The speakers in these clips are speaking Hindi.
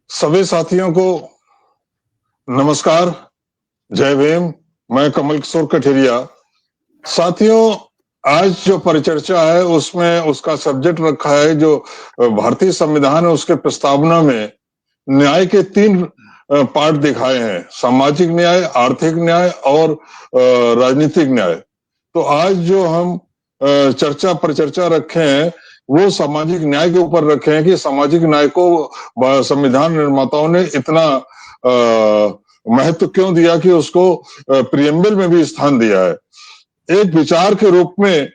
सभी साथियों को नमस्कार, जय भीम। मैं कमल किशोर कठेरिया। साथियों, आज जो परिचर्चा है उसमें उसका सब्जेक्ट रखा है जो भारतीय संविधान है उसके प्रस्तावना में न्याय के 3 पार्ट दिखाए हैं: सामाजिक न्याय, आर्थिक न्याय और राजनीतिक न्याय। तो आज जो हम परिचर्चा रखे हैं वो सामाजिक न्याय के ऊपर रखे हैं कि सामाजिक न्याय को संविधान निर्माताओं ने इतना महत्व क्यों दिया कि उसको प्रियम्बल में भी स्थान दिया है। एक विचार के रूप में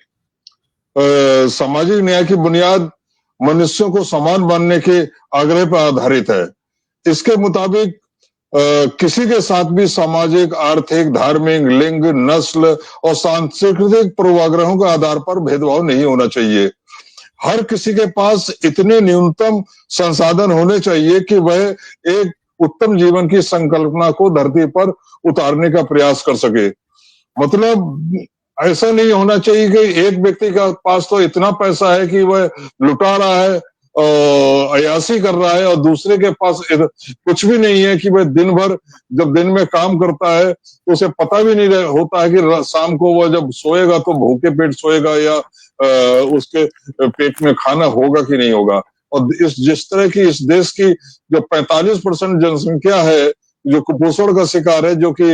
सामाजिक न्याय की बुनियाद मनुष्यों को समान मानने के आग्रह पर आधारित है। इसके मुताबिक किसी के साथ भी सामाजिक, आर्थिक, धार्मिक, लिंग, नस्ल और सांस्कृतिक पूर्वाग्रहों के आधार पर भेदभाव नहीं होना चाहिए। हर किसी के पास इतने न्यूनतम संसाधन होने चाहिए कि वह एक उत्तम जीवन की संकल्पना को धरती पर उतारने का प्रयास कर सके। मतलब ऐसा नहीं होना चाहिए कि एक व्यक्ति का पास तो इतना पैसा है कि वह लुटा रहा है और अयासी कर रहा है, और दूसरे के पास कुछ भी नहीं है कि वह दिन भर जब दिन में काम करता है तो उसे पता भी नहीं होता है कि शाम को वह जब सोएगा तो भूखे पेट सोएगा या उसके पेट में खाना होगा कि नहीं होगा। और जिस तरह की इस देश की जो 45% जनसंख्या है जो कुपोषण का शिकार है, जो कि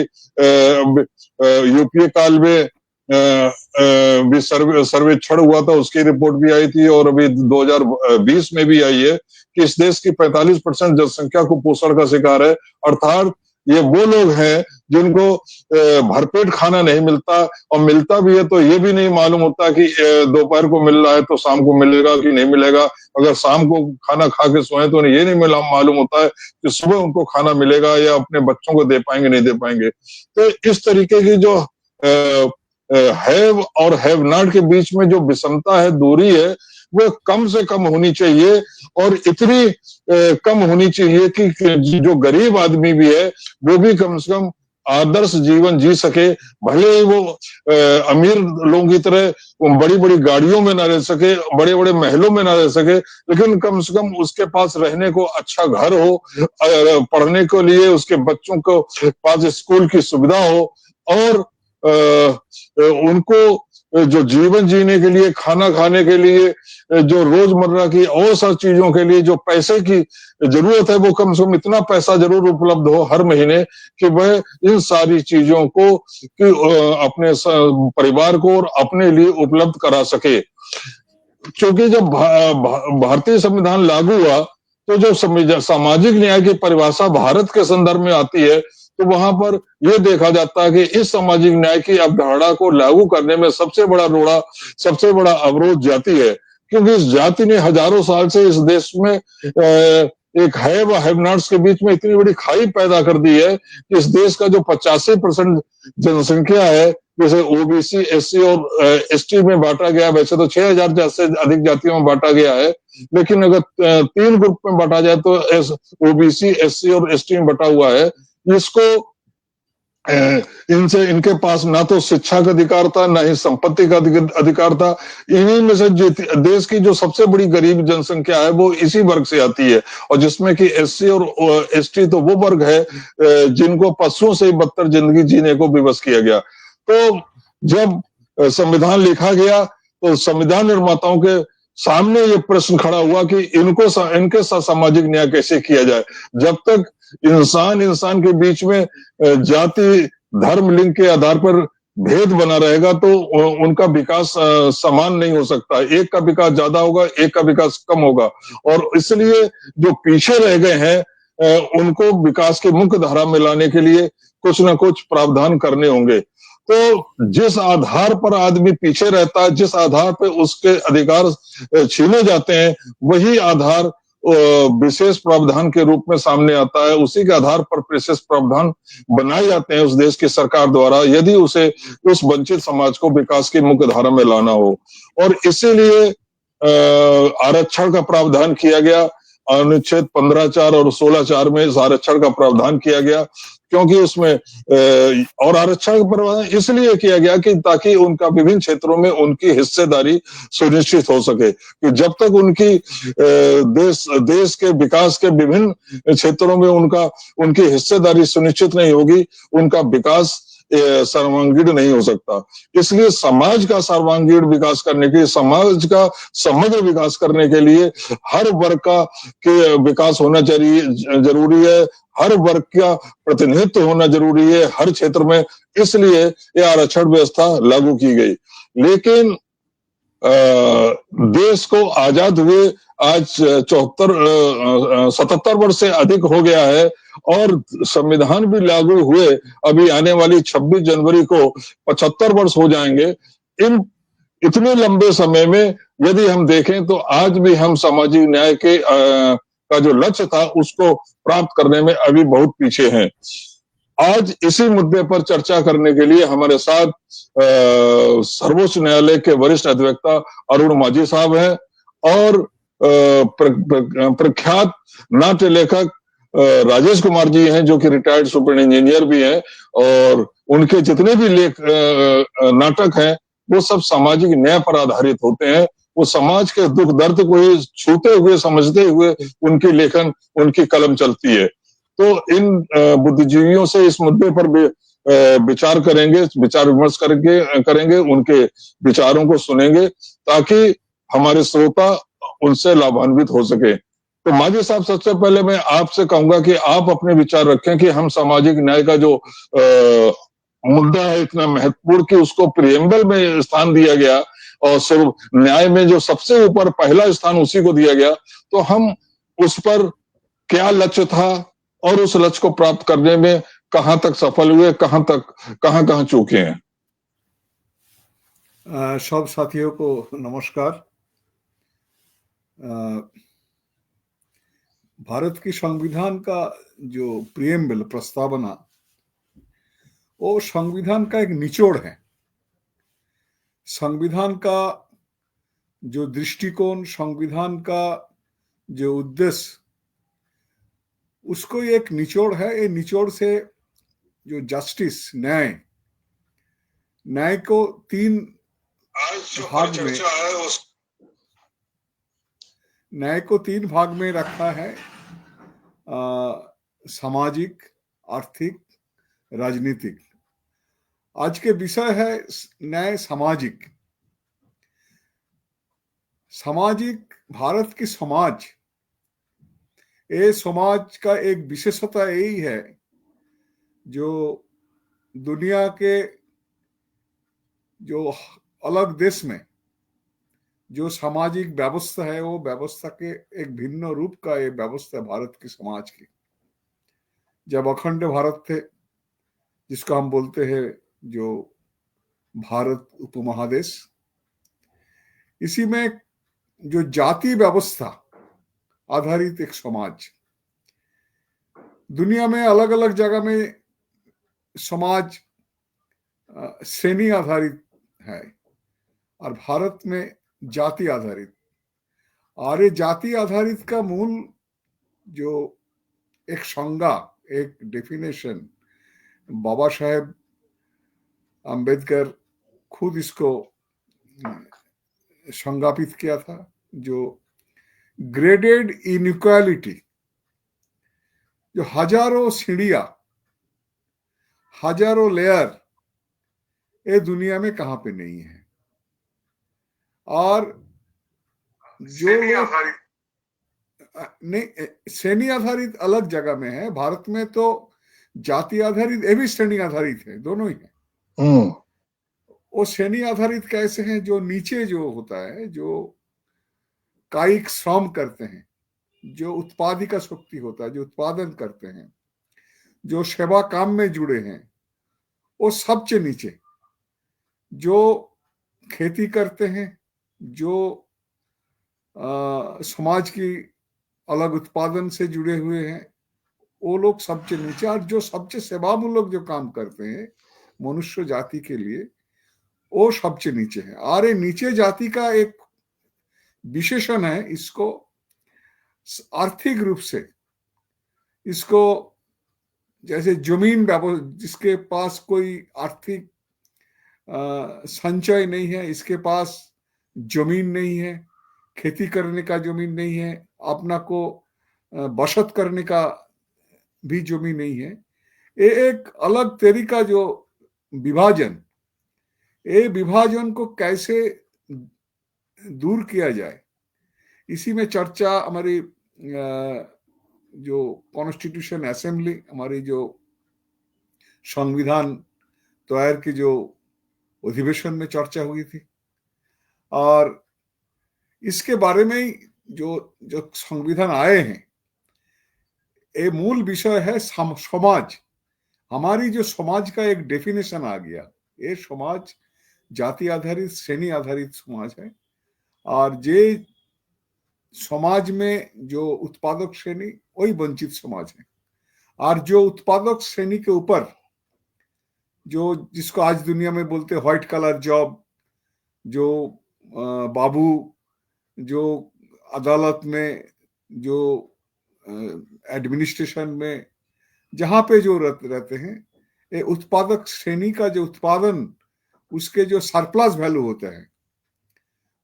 यूपीए काल में भी सर्वेक्षण हुआ था, उसकी रिपोर्ट भी आई थी, और अभी 2020 में भी आई है कि इस देश की 45% जनसंख्या कुपोषण का शिकार है। अर्थात ये वो लोग हैं जिनको भरपेट खाना नहीं मिलता, और मिलता भी है तो ये भी नहीं मालूम होता कि दोपहर को मिल रहा है तो शाम को मिलेगा कि नहीं मिलेगा। अगर शाम को खाना खा के सोए तो ये नहीं मालूम होता है कि सुबह उनको खाना मिलेगा या अपने बच्चों को दे पाएंगे नहीं दे पाएंगे। तो इस तरीके की जो हैव और हैव नॉट के बीच में जो विषमता है, दूरी है, वो कम से कम होनी चाहिए। और इतनी कम होनी चाहिए कि जो गरीब आदमी भी है वो भी कम से कम आदर्श जीवन जी सके। भले ही वो अमीर लोगों की तरह बड़ी बड़ी गाड़ियों में ना रह सके, बड़े बड़े महलों में ना रह सके, लेकिन कम से कम उसके पास रहने को अच्छा घर हो, पढ़ने के लिए उसके बच्चों को पास स्कूल की सुविधा हो, और उनको जो जीवन जीने के लिए, खाना खाने के लिए, जो रोजमर्रा की और सब चीजों के लिए जो पैसे की जरूरत है, वो कम से कम इतना पैसा जरूर उपलब्ध हो हर महीने कि वह इन सारी चीजों को अपने परिवार को और अपने लिए उपलब्ध करा सके। क्योंकि जब भारतीय संविधान लागू हुआ तो जो सामाजिक न्याय की परिभाषा भारत के संदर्भ में आती है तो वहां पर यह देखा जाता है कि इस सामाजिक न्याय की अवधारणा को लागू करने में सबसे बड़ा रोड़ा, सबसे बड़ा अवरोध जाति है। क्योंकि इस जाति ने हजारों साल से इस देश में एक हैव और हैव नॉट्स के बीच में इतनी बड़ी खाई पैदा कर दी है कि इस देश का जो 85% जनसंख्या है, जैसे ओबीसी, एससी और एसटी में बांटा गया, वैसे तो 6000 से अधिक जातियों में बांटा गया है, लेकिन अगर 3 ग्रुप में बांटा जाए तो ओबीसी, एससी और एसटी में बटा हुआ है। इसको इनके पास ना तो शिक्षा का अधिकार था, ना ही संपत्ति का अधिकार था। इन्हीं में से देश की जो सबसे बड़ी गरीब जनसंख्या है वो इसी वर्ग से आती है, और जिसमें कि एससी और एसटी तो वो वर्ग है जिनको पशुओं से बदतर जिंदगी जीने को विवश किया गया। तो जब संविधान लिखा गया तो संविधान निर्माताओं के सामने ये प्रश्न खड़ा हुआ कि इनके साथ सामाजिक न्याय कैसे किया जाए। जब तक इंसान के बीच में जाति, धर्म, लिंग के आधार पर भेद बना रहेगा तो उनका विकास समान नहीं हो सकता। एक का विकास ज्यादा होगा, एक का विकास कम होगा, और इसलिए जो पीछे रह गए हैं उनको विकास की मुख्य धारा में लाने के लिए कुछ ना कुछ प्रावधान करने होंगे। तो जिस आधार पर आदमी पीछे रहता है, जिस आधार पर उसके अधिकार छीने जाते हैं, वही आधार विशेष प्रावधान के रूप में सामने आता है। उसी के आधार पर विशेष प्रावधान बनाए जाते हैं उस देश की सरकार द्वारा, यदि उसे उस वंचित समाज को विकास की मुख्य धारा में लाना हो। और इसीलिए आरक्षण का प्रावधान किया गया। अनुच्छेद 15(4) और 16(4) में इस आरक्षण का प्रावधान किया गया क्योंकि उसमें और आरक्षण का प्रावधान इसलिए किया गया कि ताकि उनका विभिन्न क्षेत्रों में उनकी हिस्सेदारी सुनिश्चित हो सके, कि जब तक उनकी देश के विकास के विभिन्न क्षेत्रों में उनकी हिस्सेदारी सुनिश्चित नहीं होगी, उनका विकास सर्वांगीण नहीं हो सकता। इसलिए समाज का सर्वांगीण विकास करने के लिए, समाज का समग्र विकास करने के लिए हर वर्ग का के विकास होना जरूरी है, हर वर्ग का प्रतिनिधित्व होना जरूरी है हर क्षेत्र में। इसलिए यह आरक्षण व्यवस्था लागू की गई। लेकिन देश को आजाद हुए आज 77 वर्ष से अधिक हो गया है और संविधान भी लागू हुए अभी आने वाली 26 जनवरी को 75 वर्ष हो जाएंगे। इन इतने लंबे समय में यदि हम देखें तो आज भी हम सामाजिक न्याय का जो लक्ष्य था उसको प्राप्त करने में अभी बहुत पीछे हैं। आज इसी मुद्दे पर चर्चा करने के लिए हमारे साथ सर्वोच्च न्यायालय के वरिष्ठ अधिवक्ता अरुण माझी साहब हैं और प्रख्यात नाट्य लेखक राजेश कुमार जी हैं, जो कि रिटायर्ड सुपर इंजीनियर भी हैं, और उनके जितने भी नाटक हैं वो सब सामाजिक न्याय पर आधारित होते हैं। वो समाज के दुख दर्द को ही छूते हुए, समझते हुए उनकी लेखन, उनकी कलम चलती है। तो इन बुद्धिजीवियों से इस मुद्दे पर विचार करेंगे, विचार विमर्श करेंगे, उनके विचारों को सुनेंगे ताकि हमारे श्रोता उनसे लाभान्वित हो सके। तो माझी साहब, सबसे पहले मैं आपसे कहूंगा कि आप अपने विचार रखें कि हम सामाजिक न्याय का जो मुद्दा है इतना महत्वपूर्ण कि उसको प्रियम्बल में स्थान दिया गया और सिर्फ न्याय में जो सबसे ऊपर पहला स्थान उसी को दिया गया, तो हम उस पर क्या लक्ष्य था और उस लक्ष्य को प्राप्त करने में कहां तक सफल हुए, कहां चूके हैं। सब साथियों को नमस्कार। भारत की संविधान का जो प्रियम्बल प्रस्तावना, वो संविधान का एक निचोड़ है। संविधान का जो दृष्टिकोण, संविधान का जो उद्देश्य, उसको एक निचोड़ है। ये निचोड़ से जो जस्टिस, न्याय को तीन भाग में रखा है, सामाजिक, आर्थिक, राजनीतिक। आज के विषय है न्याय सामाजिक। भारत की समाज, ये समाज का एक विशेषता यही है, जो दुनिया के जो अलग देश में जो सामाजिक व्यवस्था है, वो व्यवस्था के एक भिन्न रूप का ये व्यवस्था भारत की समाज की। जब अखंड भारत थे, जिसको हम बोलते हैं जो भारत उपमहादेश, इसी में जो जाति व्यवस्था आधारित एक समाज, दुनिया में अलग अलग जगह में समाज श्रेणी आधारित है और भारत में जाति आधारित। और ये जाति आधारित का मूल जो एक संज्ञा, एक डेफिनेशन, बाबा साहेब अंबेडकर खुद इसको संज्ञापित किया था, जो ग्रेडेड इनइक्वालिटी, जो हजारों सीढ़ियां, हजारों लेयर, ये दुनिया में कहां पे नहीं है। और जो नहीं, श्रेणी आधारित अलग जगह में है। भारत में तो जाति आधारित, ये भी श्रेणी आधारित है, दोनों ही है। वो श्रेणी आधारित कैसे हैं? जो नीचे जो होता है, जो कायिक श्रम करते हैं, जो उत्पादिका शक्ति होता है, जो उत्पादन करते हैं, जो सेवा काम में जुड़े हैं, वो सबसे नीचे, जो खेती करते हैं, जो समाज की अलग उत्पादन से जुड़े हुए हैं, वो लोग सबसे नीचे। और जो सबसे सेवामूलक जो काम करते हैं मनुष्य जाति के लिए, वो सबसे नीचे है। और ये नीचे जाति का एक विशेषण है, इसको आर्थिक रूप से इसको जैसे जमीन जिसके पास कोई आर्थिक संचय नहीं है, इसके पास जमीन नहीं है, खेती करने का जमीन नहीं है, अपना को बचत करने का भी जमीन नहीं है, ये एक अलग तरीका जो विभाजन, ये विभाजन को कैसे दूर किया जाए, इसी में चर्चा हमारी जो कॉन्स्टिट्यूशन असेंबली, हमारी जो संविधान तैयार की जो अधिवेशन में चर्चा हुई थी, और इसके बारे में ही जो जो संविधान आए हैं, ये मूल विषय है समाज। हमारी जो समाज का एक डेफिनेशन आ गया, ये समाज जाति आधारित, श्रेणी आधारित समाज है, और ये समाज में जो उत्पादक श्रेणी वही वंचित समाज है, और जो उत्पादक श्रेणी के ऊपर जो जिसको आज दुनिया में बोलते हैं व्हाइट कलर जॉब, जो बाबू जो अदालत में, जो एडमिनिस्ट्रेशन में, जहां पे जो रहते हैं, ये उत्पादक श्रेणी का जो उत्पादन, उसके जो सरप्लस वैल्यू होते हैं,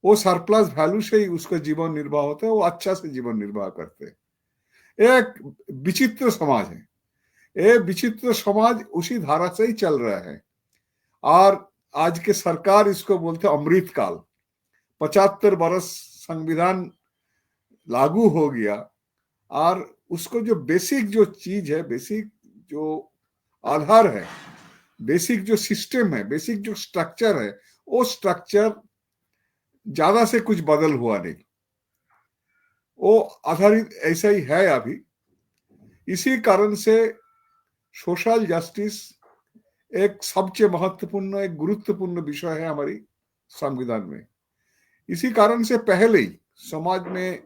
वो सरप्लस वैल्यू से ही उसका जीवन निर्वाह होता है, वो अच्छा से जीवन निर्वाह करते हैं। एक विचित्र समाज है, ये विचित्र समाज उसी धारा से ही चल रहा है, और आज के सरकार इसको बोलते हैं अमृत काल। 75 वर्ष संविधान लागू हो गया, और उसको जो बेसिक जो चीज है, बेसिक जो आधार है, बेसिक जो सिस्टम है, बेसिक जो स्ट्रक्चर है, वो स्ट्रक्चर ज्यादा से कुछ बदल हुआ नहीं, वो आधारित ऐसा ही है अभी। इसी कारण से सोशल जस्टिस एक सबसे महत्वपूर्ण, एक गुरुत्वपूर्ण विषय है हमारी संविधान में। इसी कारण से पहले ही समाज में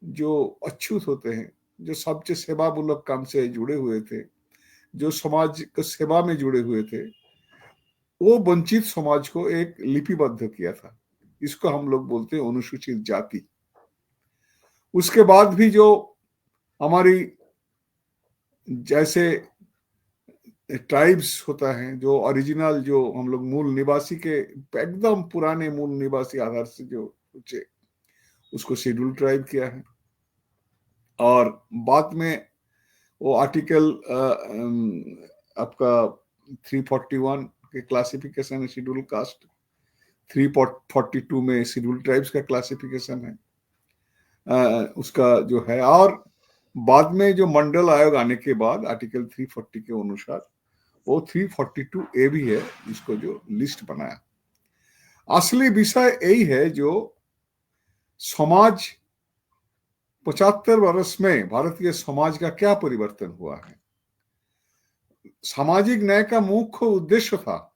जो अछूत होते हैं, जो सबसे सेवामूलक काम से जुड़े हुए थे, जो समाज के सेवा में जुड़े हुए थे, वो वंचित समाज को एक लिपिबद्ध किया था। इसको हम लोग बोलते हैं अनुसूचित जाति। उसके बाद भी जो हमारी जैसे ट्राइब्स होता है, जो ओरिजिनल, जो हम लोग मूल निवासी के एकदम पुराने मूल निवासी आधार से जो सोचे, उसको शेड्यूल ट्राइब किया है। और बाद में वो आर्टिकल आपका 341 के क्लासिफिकेशन है शेड्यूल कास्ट, 342 में शेड्यूल ट्राइब्स का क्लासिफिकेशन है उसका जो है। और बाद में जो मंडल आयोग आने के बाद आर्टिकल 340 के अनुसार वो 342A भी है, इसको जो लिस्ट बनाया। असली विषय यही है, जो समाज 75 वर्ष में भारतीय समाज का क्या परिवर्तन हुआ है। सामाजिक न्याय का मुख्य उद्देश्य था,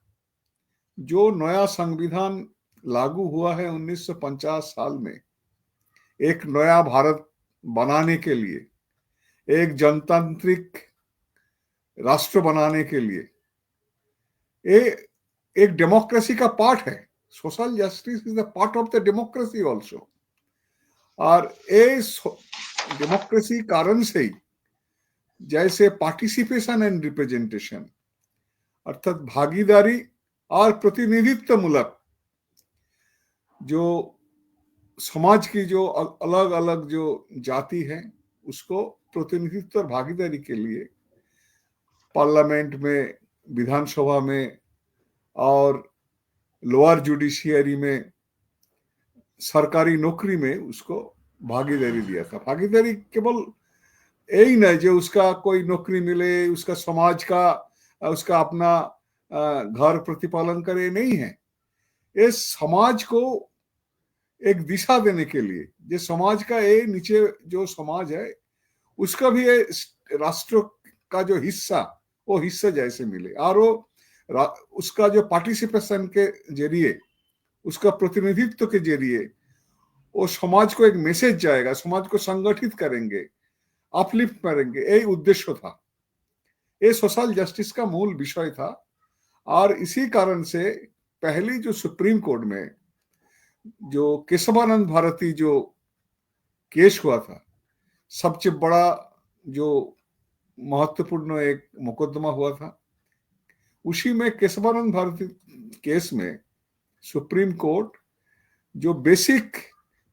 जो नया संविधान लागू हुआ है 1950 साल में, एक नया भारत बनाने के लिए, एक जनतांत्रिक राष्ट्र बनाने के लिए, एक डेमोक्रेसी का पार्ट है। Social justice is the part of the democracy also. और डेमोक्रेसी कारण से ही जैसे पार्टिसिपेशन एंड रिप्रेजेंटेशन, अर्थात भागीदारी और प्रतिनिधित्व मूलक, जो समाज की जो अलग अलग जो जाति है, उसको प्रतिनिधित्व और भागीदारी के लिए पार्लियामेंट में, विधानसभा में और लोअर जुडिशियरी में, सरकारी नौकरी में उसको भागीदारी दिया था। भागीदारी केवल यही नहीं जो उसका कोई नौकरी मिले, उसका समाज का, उसका अपना घर प्रतिपालन करे, नहीं है। ये समाज को एक दिशा देने के लिए, जो समाज का ये नीचे जो समाज है, उसका भी ये राष्ट्र का जो हिस्सा, वो हिस्सा जैसे मिले, और वो उसका जो पार्टिसिपेशन के जरिए, उसका प्रतिनिधित्व के जरिए वो समाज को एक मैसेज जाएगा, समाज को संगठित करेंगे, अपलिफ्ट करेंगे, यही उद्देश्य था। ये सोशल जस्टिस का मूल विषय था। और इसी कारण से पहली जो सुप्रीम कोर्ट में जो केशवानंद भारती जो केस हुआ था, सबसे बड़ा जो महत्वपूर्ण एक मुकदमा हुआ था। उसी में केशवानंद भारती केस में सुप्रीम कोर्ट जो बेसिक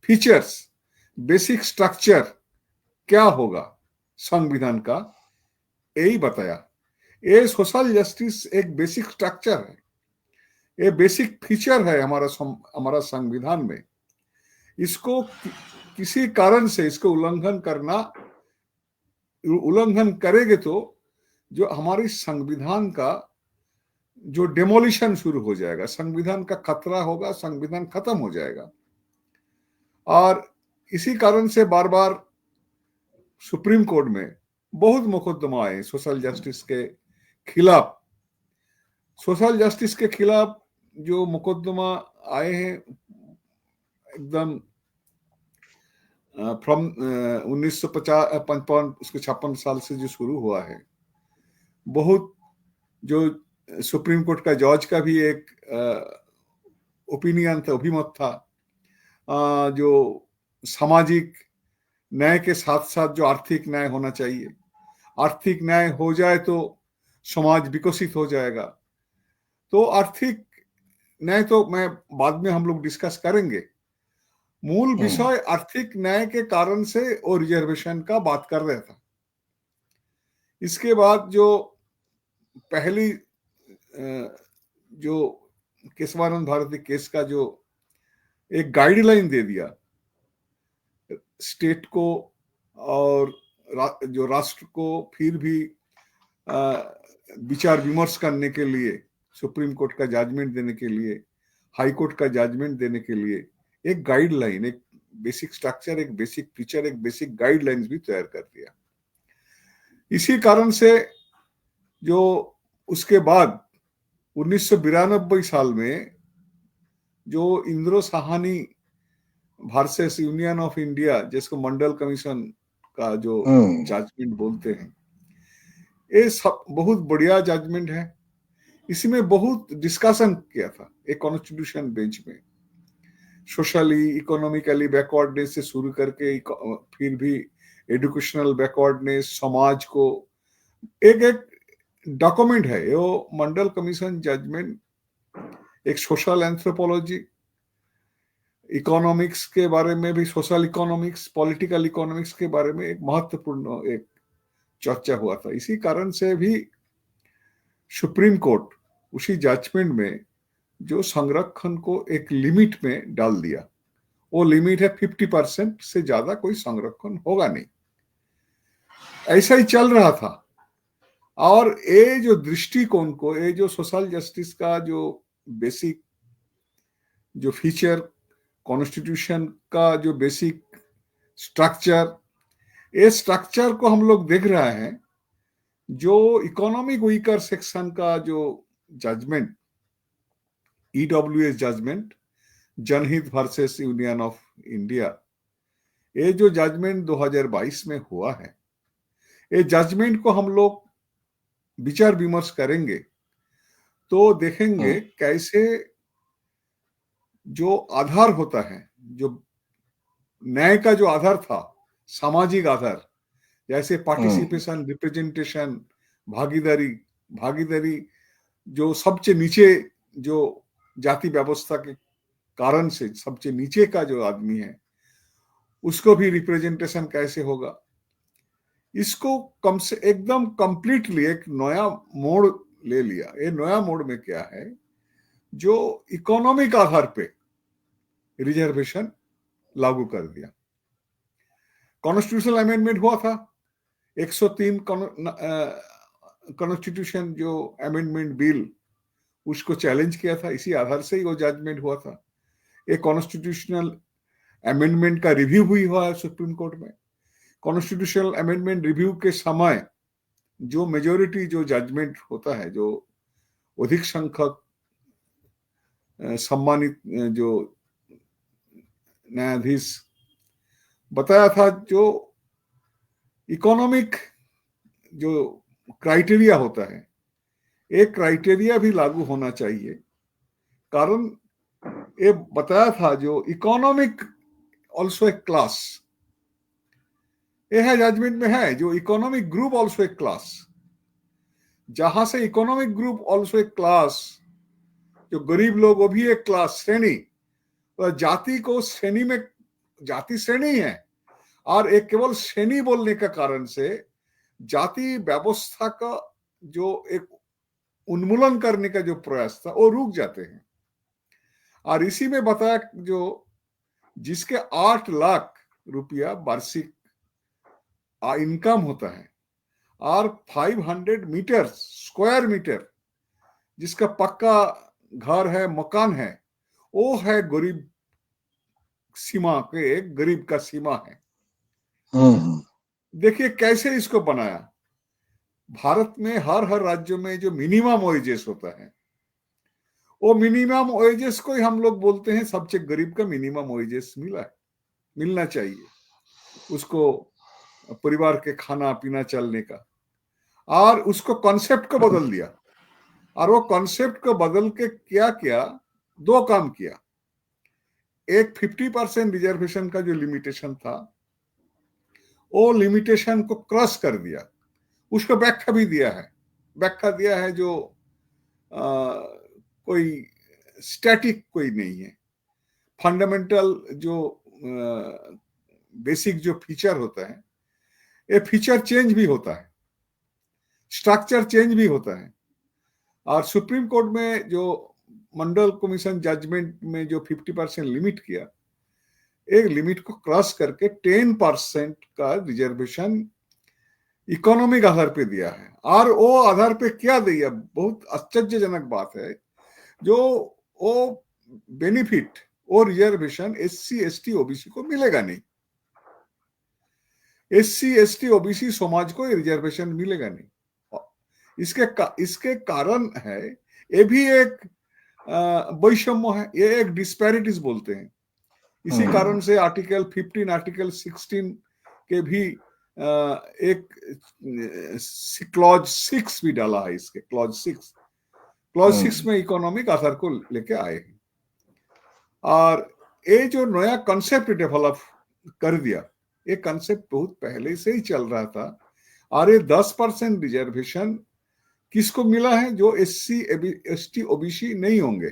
फीचर्स, बेसिक स्ट्रक्चर क्या होगा संविधान का, यही बताया। ये सोशल जस्टिस एक बेसिक स्ट्रक्चर है, ये बेसिक फीचर है हमारा संविधान में। इसको किसी कारण से इसको उल्लंघन करेंगे तो जो हमारी संविधान का जो डेमोलिशन शुरू हो जाएगा, संविधान का खतरा होगा, संविधान खत्म हो जाएगा। और इसी कारण से बार बार सुप्रीम कोर्ट में बहुत मुकदमा आए सोशल जस्टिस के खिलाफ। सोशल जस्टिस के खिलाफ जो मुकदमा आए हैं एकदम फ्रॉम 1955 उसके 56 साल से जो शुरू हुआ है, बहुत जो सुप्रीम कोर्ट का जज का भी एक ओपिनियन था, अभिमत था, जो सामाजिक न्याय के साथ साथ जो आर्थिक न्याय होना चाहिए, आर्थिक न्याय हो जाए तो समाज विकसित हो जाएगा। तो आर्थिक न्याय तो मैं बाद में हम लोग डिस्कस करेंगे। मूल विषय आर्थिक न्याय के कारण से वो रिजर्वेशन का बात कर रहा था। इसके बाद जो पहली जो केशवानंद भारती केस का जो एक गाइडलाइन दे दिया स्टेट को और जो राष्ट्र को, फिर भी विचार विमर्श करने के लिए, सुप्रीम कोर्ट का जजमेंट देने के लिए, हाई कोर्ट का जजमेंट देने के लिए एक गाइडलाइन, एक बेसिक स्ट्रक्चर, एक बेसिक फीचर, एक बेसिक गाइडलाइंस भी तैयार कर दिया। इसी कारण से जो उसके बाद 1992 साल में जो Indira Sahni versus union of India, जिसको मंडल कमीशन का जो जजमेंट बोलते हैं, ये सब बहुत बढ़िया जजमेंट है। इसमें बहुत डिस्कशन किया था एक कॉन्स्टिट्यूशन बेंच में, सोशली इकोनॉमिकली बैकवर्डनेस से शुरू करके फिर भी एजुकेशनल बैकवर्डनेस, समाज को एक डॉक्यूमेंट है वो मंडल कमीशन जजमेंट। एक सोशल एंथ्रोपोलॉजी, इकोनॉमिक्स के बारे में भी, सोशल इकोनॉमिक्स, पॉलिटिकल इकोनॉमिक्स के बारे में एक महत्वपूर्ण एक चर्चा हुआ था। इसी कारण से भी सुप्रीम कोर्ट उसी जजमेंट में जो संरक्षण को एक लिमिट में डाल दिया, वो लिमिट है 50%, से ज्यादा कोई संरक्षण होगा नहीं। ऐसा ही चल रहा था। और ये जो दृष्टिकोण को, ये जो सोशल जस्टिस का जो बेसिक जो फीचर, कॉन्स्टिट्यूशन का जो बेसिक स्ट्रक्चर, ये स्ट्रक्चर को हम लोग देख रहे हैं। जो इकोनॉमिक वीकर सेक्शन का जो जजमेंट, ईडब्ल्यूएस जजमेंट, जनहित वर्सेस यूनियन ऑफ इंडिया, ये जो जजमेंट 2022 में हुआ है, ये जजमेंट को हम लोग विचार विमर्श करेंगे तो देखेंगे कैसे जो आधार होता है, जो न्याय का जो आधार था, सामाजिक आधार, जैसे पार्टिसिपेशन, रिप्रेजेंटेशन, भागीदारी जो सबसे नीचे जो जाति व्यवस्था के कारण से सबसे नीचे का जो आदमी है उसको भी रिप्रेजेंटेशन कैसे होगा, इसको कम से एकदम कंप्लीटली एक नया मोड़ ले लिया। ये नया मोड़ में क्या है, जो इकोनॉमिक आधार पे रिजर्वेशन लागू कर दिया। कॉन्स्टिट्यूशनल अमेंडमेंट हुआ था 103 कॉन्स्टिट्यूशन जो अमेंडमेंट बिल, उसको चैलेंज किया था, इसी आधार से ही वो जजमेंट हुआ था। एक कॉन्स्टिट्यूशनल अमेंडमेंट का रिव्यू भी हुआ है सुप्रीम कोर्ट में। कॉन्स्टिट्यूशनल अमेंडमेंट रिव्यू के समय जो मेजोरिटी जो जजमेंट होता है, जो अधिक संख्यक सम्मानित जो न्यायाधीश बताया था, जो इकोनॉमिक जो क्राइटेरिया होता है, एक क्राइटेरिया भी लागू होना चाहिए। कारण ये बताया था जो इकोनॉमिक ऑल्सो ए क्लास, ये है जजमेंट में है जो इकोनॉमिक ग्रुप ऑल्सो एक क्लास, जहां से इकोनॉमिक ग्रुप ऑल्सो एक क्लास, जो गरीब लोग वो भी एक क्लास, श्रेणी। तो जाति को श्रेणी में, जाति श्रेणी है, और एक केवल श्रेणी बोलने का कारण से जाति व्यवस्था का जो एक उन्मूलन करने का जो प्रयास था वो रुक जाते हैं। और इसी में बताया जो जिसके 8 लाख रुपया वार्षिक इनकम होता है और 500 मीटर स्क्वायर मीटर जिसका पक्का घर है, मकान है, वो है गरीब सीमा के, एक गरीब का सीमा है। देखिए कैसे इसको बनाया। भारत में हर राज्य में जो मिनिमम वेजेस होता है, वो मिनिमम वेजेस को ही हम लोग बोलते हैं सबसे गरीब का मिनिमम वेजेस मिलना चाहिए उसको, परिवार के खाना पीना चलने का। और उसको कॉन्सेप्ट को बदल दिया, और वो कॉन्सेप्ट को बदल के क्या किया, 2 काम किया। एक 50% रिजर्वेशन का जो लिमिटेशन था, वो लिमिटेशन को क्रॉस कर दिया। उसको व्याख्या भी दिया है, व्याख्या दिया है जो कोई स्टैटिक कोई नहीं है। फंडामेंटल जो बेसिक जो फीचर होता है, ये फीचर चेंज भी होता है, स्ट्रक्चर चेंज भी होता है। और सुप्रीम कोर्ट में जो मंडल कमीशन जजमेंट में जो 50% लिमिट किया, एक लिमिट को क्रॉस करके 10% का रिजर्वेशन इकोनॉमिक आधार पे दिया है। और वो आधार पे क्या दिया, बहुत आश्चर्यजनक बात है, जो वो बेनिफिट, वो रिजर्वेशन SC ST OBC को मिलेगा नहीं। SC ST OBC समाज को रिजर्वेशन मिलेगा नहीं। इसके कारण है, ये भी एक वैषम्य है, ये एक डिस्पैरिटीज बोलते हैं। इसी कारण से आर्टिकल 15, आर्टिकल 16 के भी एक क्लॉज 6 भी डाला है। इसके क्लॉज 6 में इकोनॉमिक आधार को लेके आए हैं। और ये जो नया कॉन्सेप्ट डेवलप कर दिया, ये कॉन्सेप्ट बहुत पहले से ही चल रहा था। और ये 10% रिजर्वेशन किसको मिला है, जो SC ST OBC नहीं होंगे।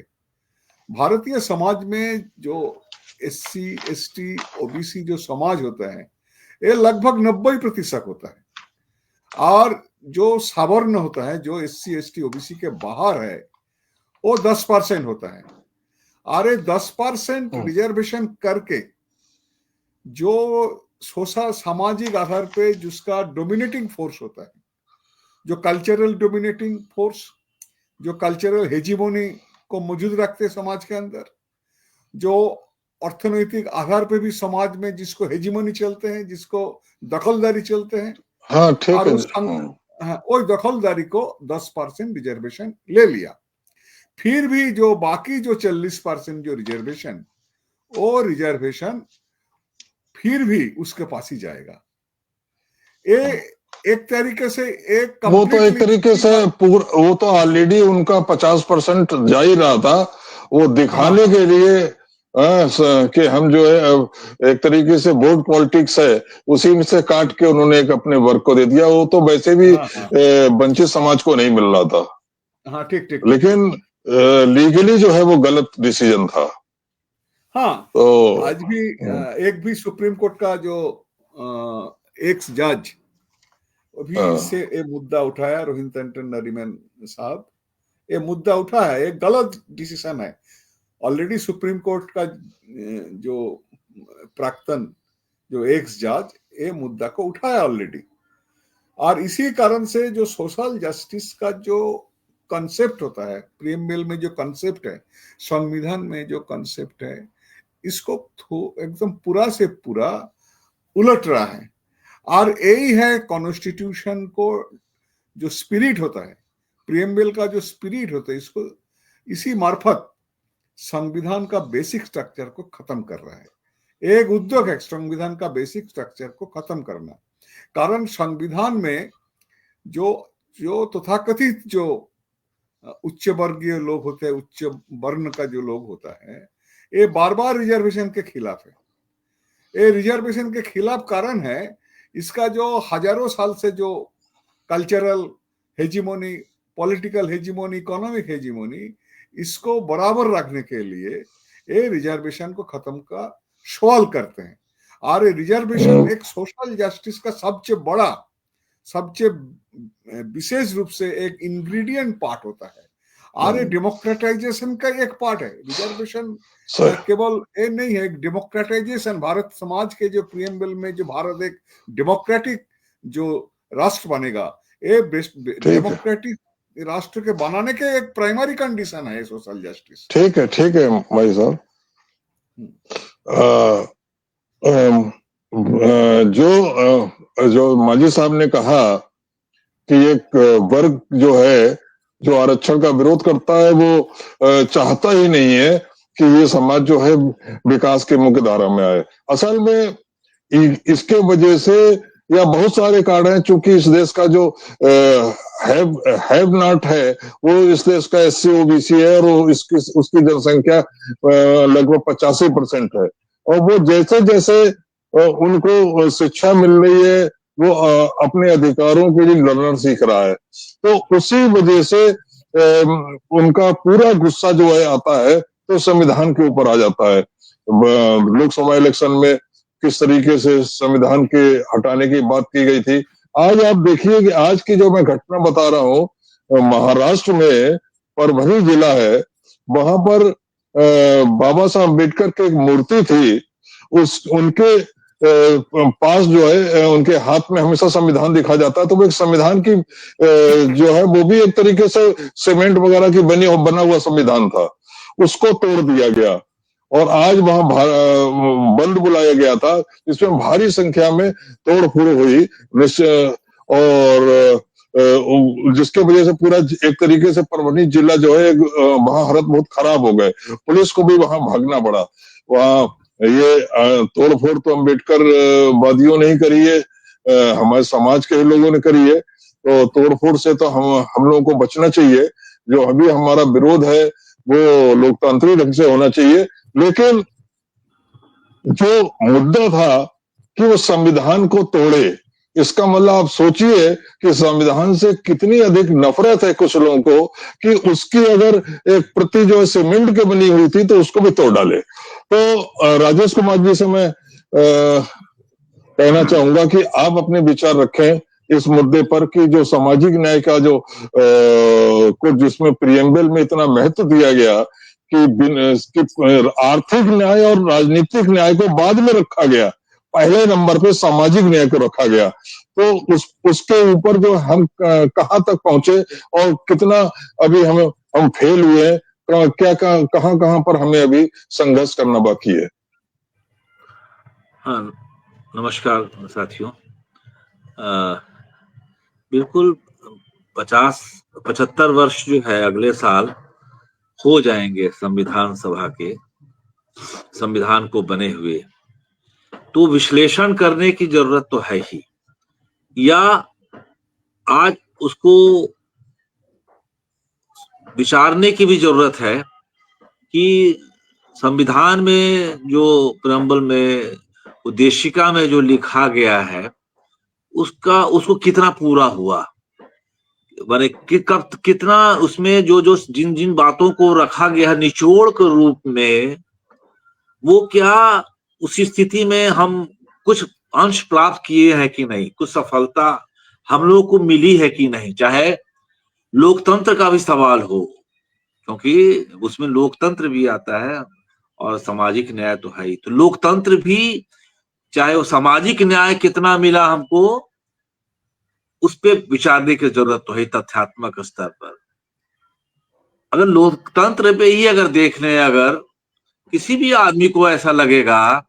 भारतीय समाज में जो SC ST OBC जो समाज होता है, ये लगभग 90% होता है। और जो सवर्ण होता है, जो SC ST OBC के बाहर है, वो 10% होता है। और ये 10% रिजर्वेशन करके जो सोशल सामाजिक आधार पे जिसका डोमिनेटिंग फोर्स होता है, जो कल्चरल डोमिनेटिंग फोर्स, जो कल्चरल हेजिमोनी को मौजूद रखते समाज के अंदर, जो अर्थनैतिक आधार पे भी समाज में जिसको हेजिमोनी चलते हैं, जिसको दखलदारी चलते हैं, हाँ ठीक और है, वो दखलदारी को 10% रिजर्वेशन ले लिया। फिर भी जो बाकी जो 40% जो रिजर्वेशन, वो रिजर्वेशन फिर भी उसके पास ही जाएगा। एक तरीके से वो तो एक तरीके से वो तो ऑलरेडी उनका 50% जा ही रहा था। वो दिखाने के लिए कि हम जो है एक तरीके से वोट पॉलिटिक्स है, उसी में से काट के उन्होंने एक अपने वर्ग को दे दिया। वो तो वैसे भी वंचित समाज को नहीं मिल रहा था। हाँ ठीक, लेकिन लीगली जो है वो गलत डिसीजन था। हाँ, तो आज भी एक भी सुप्रीम कोर्ट का जो एक्स जज अभी इससे ये मुद्दा उठाया, रोहिंटन टंडन नरीमन साहब, ये मुद्दा उठाया, एक गलत डिसीजन है। ऑलरेडी सुप्रीम कोर्ट का जो प्राक्तन जो एक्स जज ये मुद्दा को उठाया ऑलरेडी। और इसी कारण से जो सोशल जस्टिस का जो कॉन्सेप्ट होता है, प्रीएम्बल में जो कॉन्सेप्ट है, संविधान में जो कॉन्सेप्ट है, इसको एकदम पूरा से पूरा उलट रहा है। और यही है कॉन्स्टिट्यूशन को जो स्पिरिट होता है, प्रीएम्बल का जो स्पिरिट होता है, इसको इसी मार्फत संविधान का बेसिक स्ट्रक्चर को खत्म कर रहा है। एक उद्योग है संविधान का बेसिक स्ट्रक्चर को खत्म करना। कारण संविधान में जो तथाकथित जो उच्च वर्गीय लोग होते हैं, उच्च वर्ण का जो लोग होता है, ये बार बार रिजर्वेशन के खिलाफ है। ये रिजर्वेशन के खिलाफ कारण है इसका जो हजारों साल से जो cultural hegemony, political hegemony, economic hegemony, इसको बराबर रखने के लिए ये रिजर्वेशन को खत्म का सवाल करते हैं। और रिजर्वेशन एक सोशल जस्टिस का सबसे विशेष रूप से एक इंग्रेडिएंट पार्ट होता है, और ये डेमोक्रेटाइजेशन का एक पार्ट है। रिजर्वेशन केवल ये नहीं है, डेमोक्रेटाइजेशन भारत समाज के जो प्रियम्बल में जो भारत एक डेमोक्रेटिक जो राष्ट्र बनेगा, ये डेमोक्रेटिक राष्ट्र के बनाने के एक प्राइमरी कंडीशन है सोशल जस्टिस। ठीक है भाई साहब। जो माजी साहब ने कहा कि एक वर्ग जो है जो आरक्षण का विरोध करता है, वो चाहता ही नहीं है कि ये समाज जो है विकास के मुख्य धारा में आए। असल में इसके वजह से या बहुत सारे कारण हैं, चूंकि इस देश का जो हैव नॉट है वो इस देश का SC OBC है, और उसकी जनसंख्या लगभग 85% है, और वो जैसे जैसे उनको शिक्षा मिल रही है वो अपने अधिकारों के लिए लड़ना सीख रहा है, तो उसी वजह से उनका पूरा गुस्सा जो है आता है तो संविधान के ऊपर आ जाता है। लोकसभा इलेक्शन में किस तरीके से संविधान के हटाने की बात की गई थी। आज आप देखिए कि आज की जो मैं घटना बता रहा हूँ, महाराष्ट्र में परभनी जिला है, वहां पर बाबा साहब अम्बेडकर की एक मूर्ति थी, उनके पास जो है उनके हाथ में हमेशा संविधान दिखा जाता है, तो वो एक संविधान की जो है वो भी एक तरीके से सीमेंट वगैरह की बना हुआ संविधान था, उसको तोड़ दिया गया और आज वहां बंद बुलाया गया था, जिसमें भारी संख्या में तोड़फोड़ हुई और जिसके वजह से पूरा एक तरीके से परभनी जिला जो है वहां हालत बहुत खराब हो गए, पुलिस को भी वहां भागना पड़ा। वहां ये तोड़फोड़ तो अम्बेडकर वादियों ने ही करी है, हमारे समाज के ही लोगों ने करी है, तो तोड़फोड़ से तो हम लोगों को बचना चाहिए। जो अभी हमारा विरोध है वो लोकतांत्रिक ढंग से होना चाहिए, लेकिन जो मुद्दा था कि वो संविधान को तोड़े, इसका मतलब आप सोचिए कि संविधान से कितनी अधिक नफरत है कुछ लोगों को कि उसकी अगर एक प्रति जो है सीमेंट के बनी हुई थी तो उसको भी तोड़ डाले। तो राजेश कुमार जी से मैं कहना चाहूंगा कि आप अपने विचार रखें इस मुद्दे पर कि जो सामाजिक न्याय का जो को जिसमें प्रियम्बल में इतना महत्व दिया गया कि आर्थिक न्याय और राजनीतिक न्याय को बाद में रखा गया, पहले नंबर पे सामाजिक न्याय को रखा गया, तो उसके ऊपर जो हम कहां तक पहुंचे और कितना अभी हम फेल हुए हैं, क्या कहां पर हमें अभी संघर्ष करना बाकी है। हाँ, नमस्कार साथियों। बिल्कुल 50-75 वर्ष जो है अगले साल हो जाएंगे संविधान सभा के संविधान को बने हुए, तो विश्लेषण करने की जरूरत तो है ही, या आज उसको विचारने की भी जरूरत है कि संविधान में जो प्रेम्बल में उद्देशिका में जो लिखा गया है उसको कितना पूरा हुआ, माने कितना उसमें जो जिन बातों को रखा गया है निचोड़ के रूप में, वो क्या उसी स्थिति में हम कुछ अंश प्राप्त किए हैं कि नहीं, कुछ सफलता हम लोग को मिली है कि नहीं। चाहे लोकतंत्र का भी सवाल हो, क्योंकि उसमें लोकतंत्र भी आता है और सामाजिक न्याय तो है ही, तो लोकतंत्र भी चाहे वो सामाजिक न्याय कितना मिला हमको, उस पे विचारने की जरूरत तो है तथ्यात्मक स्तर पर। अगर लोकतंत्र पे ही अगर देखने, अगर किसी भी आदमी को ऐसा लगेगा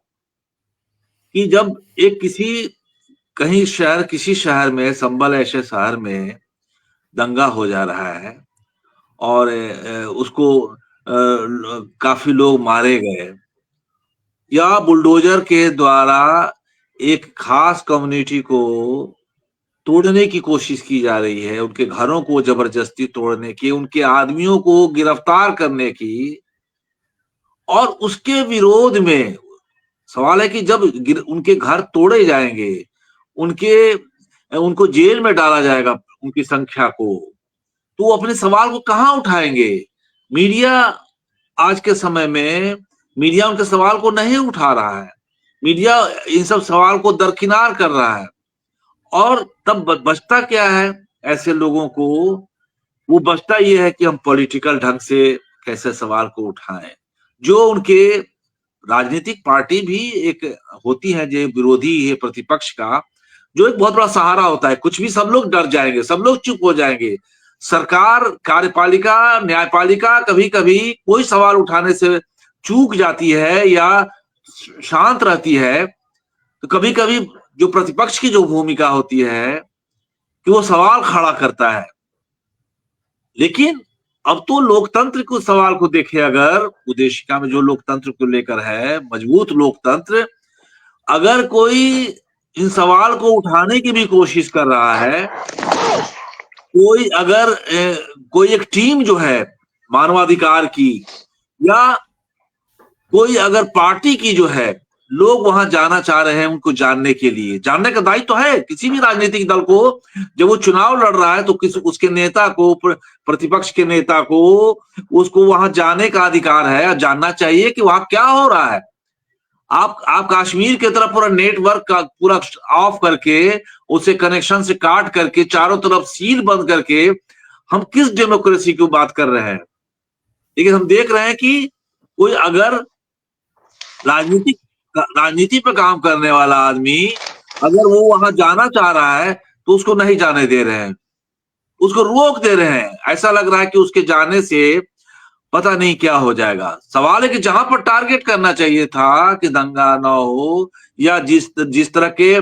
कि जब एक किसी शहर में, संबल ऐसे शहर में दंगा हो जा रहा है और उसको काफी लोग मारे गए, या बुलडोजर के द्वारा एक खास कम्युनिटी को तोड़ने की कोशिश की जा रही है, उनके घरों को जबरदस्ती तोड़ने की, उनके आदमियों को गिरफ्तार करने की, और उसके विरोध में सवाल है कि जब उनके घर तोड़े जाएंगे, उनको जेल में डाला जाएगा उनकी संख्या को, तो वो अपने सवाल को कहां उठाएंगे? मीडिया आज के समय में मीडिया उनके सवाल को नहीं उठा रहा है, मीडिया इन सब सवाल को दरकिनार कर रहा है। और तब बचता क्या है ऐसे लोगों को? वो बचता ये है कि हम पॉलिटिकल ढंग से कैसे सवाल को उठाएं। जो उनके राजनीतिक पार्टी भी एक होती है जो विरोधी है प्रतिपक्ष का, जो एक बहुत बड़ा सहारा होता है। कुछ भी सब लोग डर जाएंगे, सब लोग चुप हो जाएंगे। सरकार, कार्यपालिका, न्यायपालिका कभी कभी कोई सवाल उठाने से चूक जाती है या शांत रहती है, तो कभी कभी जो प्रतिपक्ष की जो भूमिका होती है कि वो सवाल खड़ा करता है। लेकिन अब तो लोकतंत्र को सवाल को देखे, अगर उद्देशिका में जो लोकतंत्र को लेकर है, मजबूत लोकतंत्र, अगर कोई इन सवाल को उठाने की भी कोशिश कर रहा है, कोई एक टीम जो है मानवाधिकार की या कोई अगर पार्टी की जो है, लोग वहां जाना चाह रहे हैं उनको जानने के लिए, जानने का दायित्व तो है किसी भी राजनीतिक दल को। जब वो चुनाव लड़ रहा है तो उसके नेता को, प्रतिपक्ष के नेता को, उसको वहां जाने का अधिकार है और जानना चाहिए कि वहां क्या हो रहा है। आप कश्मीर की तरफ पूरा नेटवर्क का पूरा ऑफ करके, उसे कनेक्शन से काट करके, चारों तरफ सील बंद करके हम किस डेमोक्रेसी की बात कर रहे हैं? लेकिन हम देख रहे हैं कि कोई अगर राजनीति पे काम करने वाला आदमी अगर वो वहां जाना चाह रहा है तो उसको नहीं जाने दे रहे हैं, उसको रोक दे रहे हैं। ऐसा लग रहा है कि उसके जाने से पता नहीं क्या हो जाएगा। सवाल है कि जहां पर टारगेट करना चाहिए था कि दंगा ना हो या जिस तरह के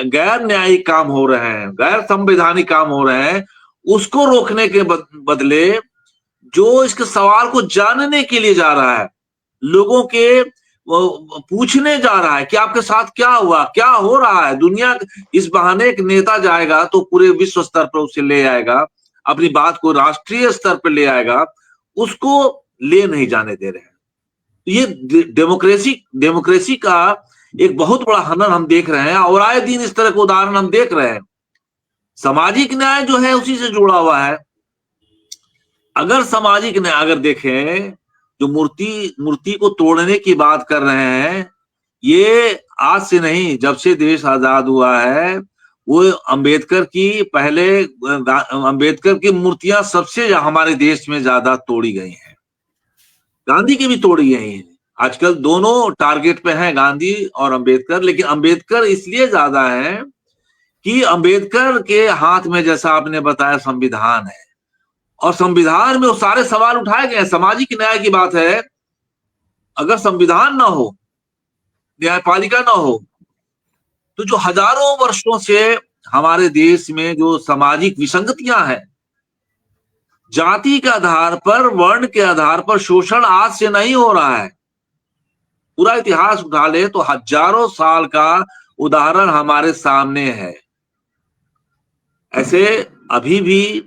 गैर न्यायिक काम हो रहे हैं, गैर संवैधानिक काम हो रहे हैं, उसको रोकने के बदले जो इसके सवाल को जानने के लिए जा रहा है, लोगों के पूछने जा रहा है कि आपके साथ क्या हुआ, क्या हो रहा है। दुनिया इस बहाने एक नेता जाएगा तो पूरे विश्व स्तर पर उसे ले आएगा, अपनी बात को राष्ट्रीय स्तर पर ले आएगा, उसको ले नहीं जाने दे रहे हैं। ये डेमोक्रेसी का एक बहुत बड़ा हनन हम देख रहे हैं और आए दिन इस तरह के उदाहरण हम देख रहे हैं। सामाजिक न्याय जो है उसी से जुड़ा हुआ है। अगर सामाजिक न्याय अगर देखें, जो मूर्ति को तोड़ने की बात कर रहे हैं, ये आज से नहीं, जब से देश आजाद हुआ है वो अंबेडकर की मूर्तियां सबसे हमारे देश में ज्यादा तोड़ी गई हैं। गांधी की भी तोड़ी गई हैं। आजकल दोनों टारगेट पे हैं, गांधी और अंबेडकर। लेकिन अंबेडकर इसलिए ज्यादा है कि अंबेडकर के हाथ में, जैसा आपने बताया, संविधान है और संविधान में वो सारे सवाल उठाए गए हैं। सामाजिक न्याय की बात है, अगर संविधान ना हो, न्यायपालिका ना हो, तो जो हजारों वर्षों से हमारे देश में जो सामाजिक विसंगतियां हैं, जाति के आधार पर, वर्ण के आधार पर शोषण आज से नहीं हो रहा है। पूरा इतिहास उठा ले तो हजारों साल का उदाहरण हमारे सामने है। ऐसे अभी भी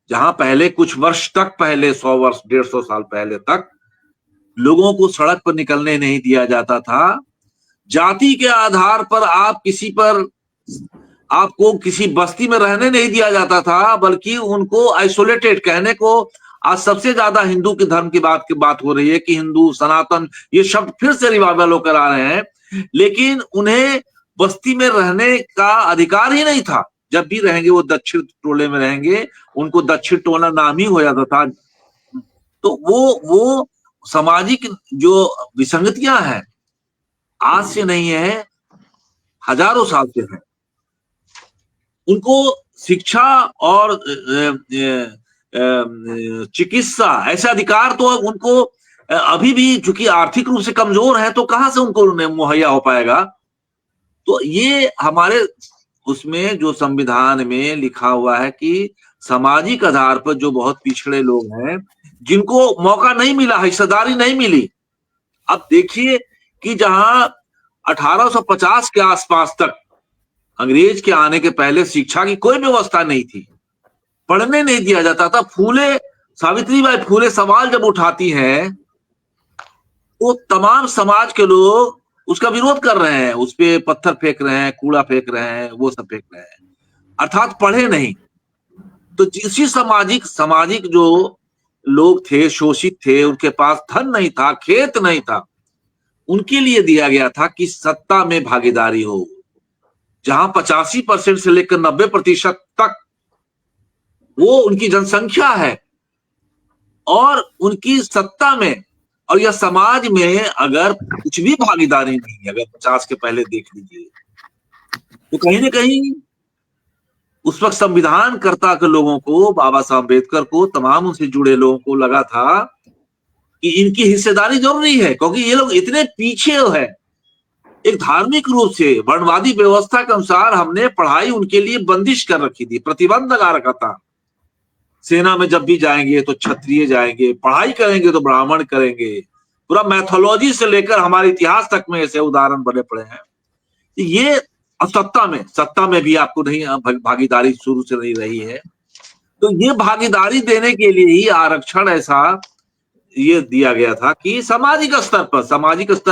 जहां पहले कुछ वर्ष तक, पहले 100 वर्ष, 150 साल पहले तक लोगों को सड़क पर निकलने नहीं दिया जाता था, जाति के आधार पर आपको किसी बस्ती में रहने नहीं दिया जाता था, बल्कि उनको आइसोलेटेड कहने को आज सबसे ज्यादा हिंदू के धर्म की बात हो रही है कि हिंदू, सनातन, ये शब्द फिर से रिवाइवल होकर आ रहे हैं। लेकिन उन्हें बस्ती में रहने का अधिकार ही नहीं था। जब भी रहेंगे वो दक्षिण टोले में रहेंगे, उनको दक्षिण टोला नाम ही हो जाता था। तो वो सामाजिक जो विसंगतियां हैं आज से नहीं है, हजारों साल से है। उनको शिक्षा और चिकित्सा ऐसे अधिकार तो उनको अभी भी, चूंकि आर्थिक रूप से कमजोर है, तो कहां से उनको मुहैया हो पाएगा। तो ये हमारे उसमें जो संविधान में लिखा हुआ है कि सामाजिक आधार पर जो बहुत पिछड़े लोग हैं, जिनको मौका नहीं मिला, हिस्सेदारी नहीं मिली। अब देखिए कि जहां 1850 के आसपास तक, अंग्रेज के आने के पहले शिक्षा की कोई व्यवस्था नहीं थी, पढ़ने नहीं दिया जाता था। सावित्रीबाई फूले सवाल जब उठाती हैं तो तमाम समाज के लोग उसका विरोध कर रहे हैं, उस पे पत्थर फेंक रहे हैं, कूड़ा फेंक रहे हैं, वो सब फेंक रहे हैं, अर्थात पढ़े नहीं। तो जिसी सामाजिक जो लोग थे, शोषित थे, उनके पास धन नहीं था, खेत नहीं था, उनके लिए दिया गया था कि सत्ता में भागीदारी हो, जहां 85% से लेकर 90% तक वो उनकी जनसंख्या है, और उनकी सत्ता में और यह समाज में अगर कुछ भी भागीदारी नहीं है, अगर 50 के पहले देख लीजिए, तो कहीं ना कहीं उस वक्त संविधान कर्ता के लोगों को, बाबा साहब अम्बेडकर को, तमाम उनसे जुड़े लोगों को लगा था कि इनकी हिस्सेदारी जरूरी है, क्योंकि ये लोग इतने पीछे है। एक धार्मिक रूप से वर्णवादी व्यवस्था के अनुसार हमने पढ़ाई उनके लिए बंदिश कर रखी थी, प्रतिबंध लगा रखा था। सेना में जब भी जाएंगे तो क्षत्रिय जाएंगे, पढ़ाई करेंगे तो ब्राह्मण करेंगे, पूरा मैथोलॉजी से लेकर हमारे इतिहास तक में ऐसे उदाहरण बने पड़े हैं। ये सत्ता में भी आपको नहीं भागीदारी शुरू से नहीं रही है। तो ये भागीदारी देने के लिए ही आरक्षण ऐसा ये दिया गया था कि सामाजिक स्तर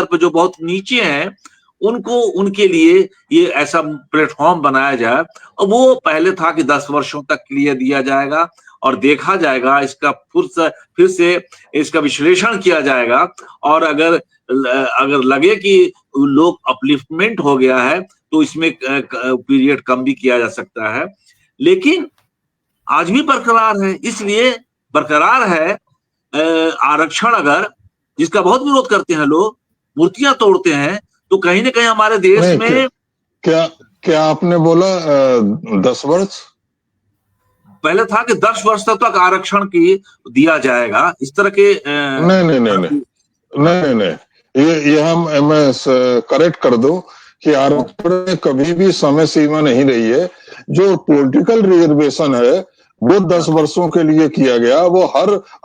पर जो बहुत नीचे हैं उनको, उनके लिए ये ऐसा प्लेटफॉर्म बनाया जाए। और वो पहले था कि 10 वर्षों तक के लिए दिया जाएगा और देखा जाएगा, इसका फिर से इसका विश्लेषण किया जाएगा, और अगर लगे कि लोग अपलिफ्टमेंट हो गया है तो इसमें पीरियड कम भी किया जा सकता है। लेकिन आज भी बरकरार है, इसलिए बरकरार है आरक्षण। अगर जिसका बहुत विरोध करते हैं लोग, मूर्तियां तोड़ते हैं, तो कहीं ना कहीं हमारे देश में क्या आपने बोला 10 वर्ष? पहले था कि 10 वर्ष तक आरक्षण की दिया जाएगा, इस तरह के नहीं, ये मैं करेक्ट कर दूं कि आरक्षण में कभी भी समय सीमा नहीं रही है। जो पॉलिटिकल रिजर्वेशन है वो 10 वर्षों के लिए किया गया, वो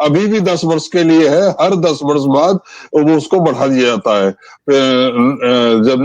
अभी भी 10 वर्ष के लिए है। हर 10 वर्ष बाद वो उसको बढ़ा दिया जाता है। जब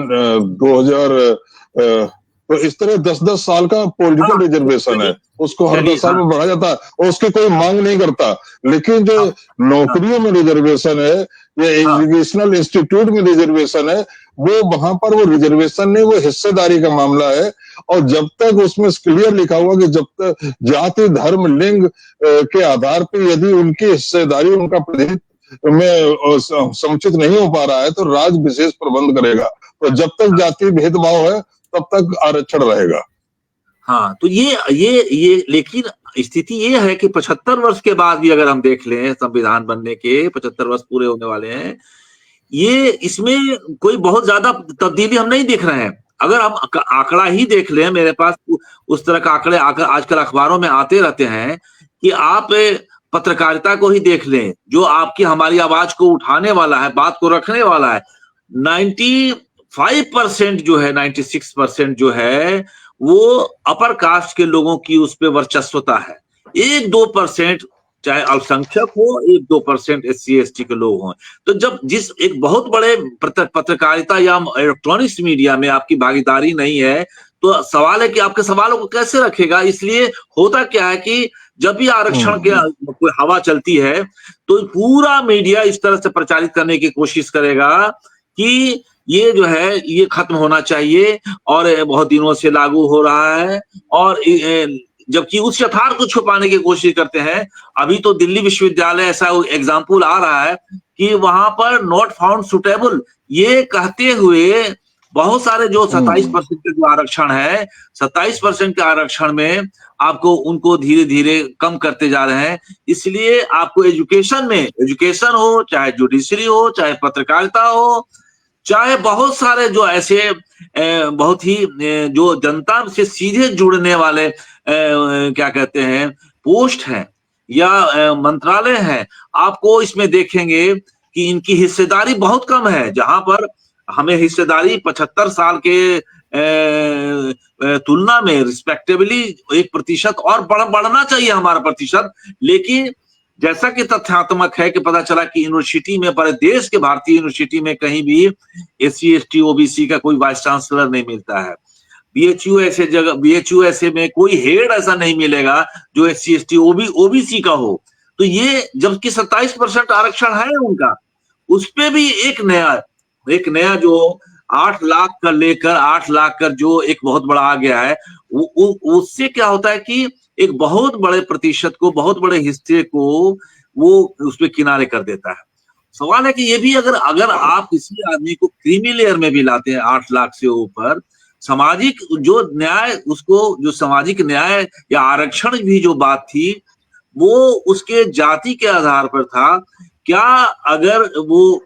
2000 तो इस तरह 10-10 साल का पॉलिटिकल रिजर्वेशन है, उसको हर 10 साल में बढ़ा जाता है और उसकी कोई मांग नहीं करता। लेकिन जो नौकरियों में रिजर्वेशन है या एजुकेशनल इंस्टीट्यूट में रिजर्वेशन है, वो वहां पर वो रिजर्वेशन नहीं, वो हिस्सेदारी का मामला है। और जब तक उसमें क्लियर लिखा हुआ कि जब तक जाति, धर्म, लिंग के आधार पर यदि उनकी हिस्सेदारी, उनका प्रतिनिधित्व में समुचित नहीं हो पा रहा है तो राज्य विशेष प्रबंध करेगा। तो जब तक जाति भेदभाव है तब तक आरक्षण रहेगा। हाँ, तो ये लेकिन स्थिति ये है कि 75 वर्ष के बाद भी अगर हम देख लें, संविधान बनने के 75 वर्ष पूरे होने वाले हैं, ये इसमें कोई बहुत ज्यादा तब्दीली हम नहीं देख रहे हैं। अगर हम आंकड़ा ही देख लें, मेरे पास उस तरह का आंकड़े आजकल अखबारों में आते रहते हैं कि आप पत्रकारिता को ही देख लें, जो आपकी हमारी आवाज को उठाने वाला है, बात को रखने वाला है, 95% जो है, 96% जो है वो अपर कास्ट के लोगों की उस पर वर्चस्वता है। 1-2% चाहे अल्पसंख्यक हो, 1-2% SC ST के लोग हों। तो जब एक बहुत बड़े पत्रकारिता या इलेक्ट्रॉनिक्स मीडिया में आपकी भागीदारी नहीं है, तो सवाल है कि आपके सवालों को कैसे रखेगा। इसलिए होता क्या है कि जब भी आरक्षण के कोई हवा चलती है तो पूरा मीडिया इस तरह से प्रचारित करने की कोशिश करेगा कि ये जो है ये खत्म होना चाहिए और बहुत दिनों से लागू हो रहा है, और जबकि उस यथार्थ को छुपाने की कोशिश करते हैं। अभी तो दिल्ली विश्वविद्यालय ऐसा एग्जाम्पल आ रहा है कि वहां पर नॉट फाउंड सुटेबल ये कहते हुए बहुत सारे जो 27% के जो आरक्षण है, 27% के आरक्षण में आपको उनको धीरे धीरे कम करते जा रहे हैं। इसलिए आपको एजुकेशन हो, चाहे जुडिशरी हो, चाहे पत्रकारिता हो, चाहे बहुत सारे जो ऐसे बहुत ही जो जनता से सीधे जुड़ने वाले क्या कहते हैं पोस्ट हैं या मंत्रालय हैं, आपको इसमें देखेंगे कि इनकी हिस्सेदारी बहुत कम है। जहां पर हमें हिस्सेदारी 75 साल के तुलना में रिस्पेक्टेबली 1% और बढ़ना चाहिए हमारा प्रतिशत। लेकिन जैसा कि तथ्यात्मक है कि पता चला कि यूनिवर्सिटी में, पूरे देश के भारतीय यूनिवर्सिटी में कहीं भी SC ST OBC का कोई वाइस चांसलर नहीं मिलता है। BHU ऐसे जगह, BHU ऐसे में कोई हेड ऐसा नहीं मिलेगा जो SC ST OBC का हो। तो ये जबकि 27% आरक्षण है उनका, उस पे भी एक नया जो 8 लाख का लेकर 8 लाख का जो एक बहुत बड़ा आ गया है, उससे क्या होता है कि एक बहुत बड़े प्रतिशत को, बहुत बड़े हिस्से को वो उसपे किनारे कर देता है। सवाल है कि ये भी अगर आप किसी आदमी को क्रीमी लेयर में भी लाते हैं 8 लाख से ऊपर, सामाजिक जो न्याय, उसको जो सामाजिक न्याय या आरक्षण भी जो बात थी वो उसके जाति के आधार पर था। क्या अगर वो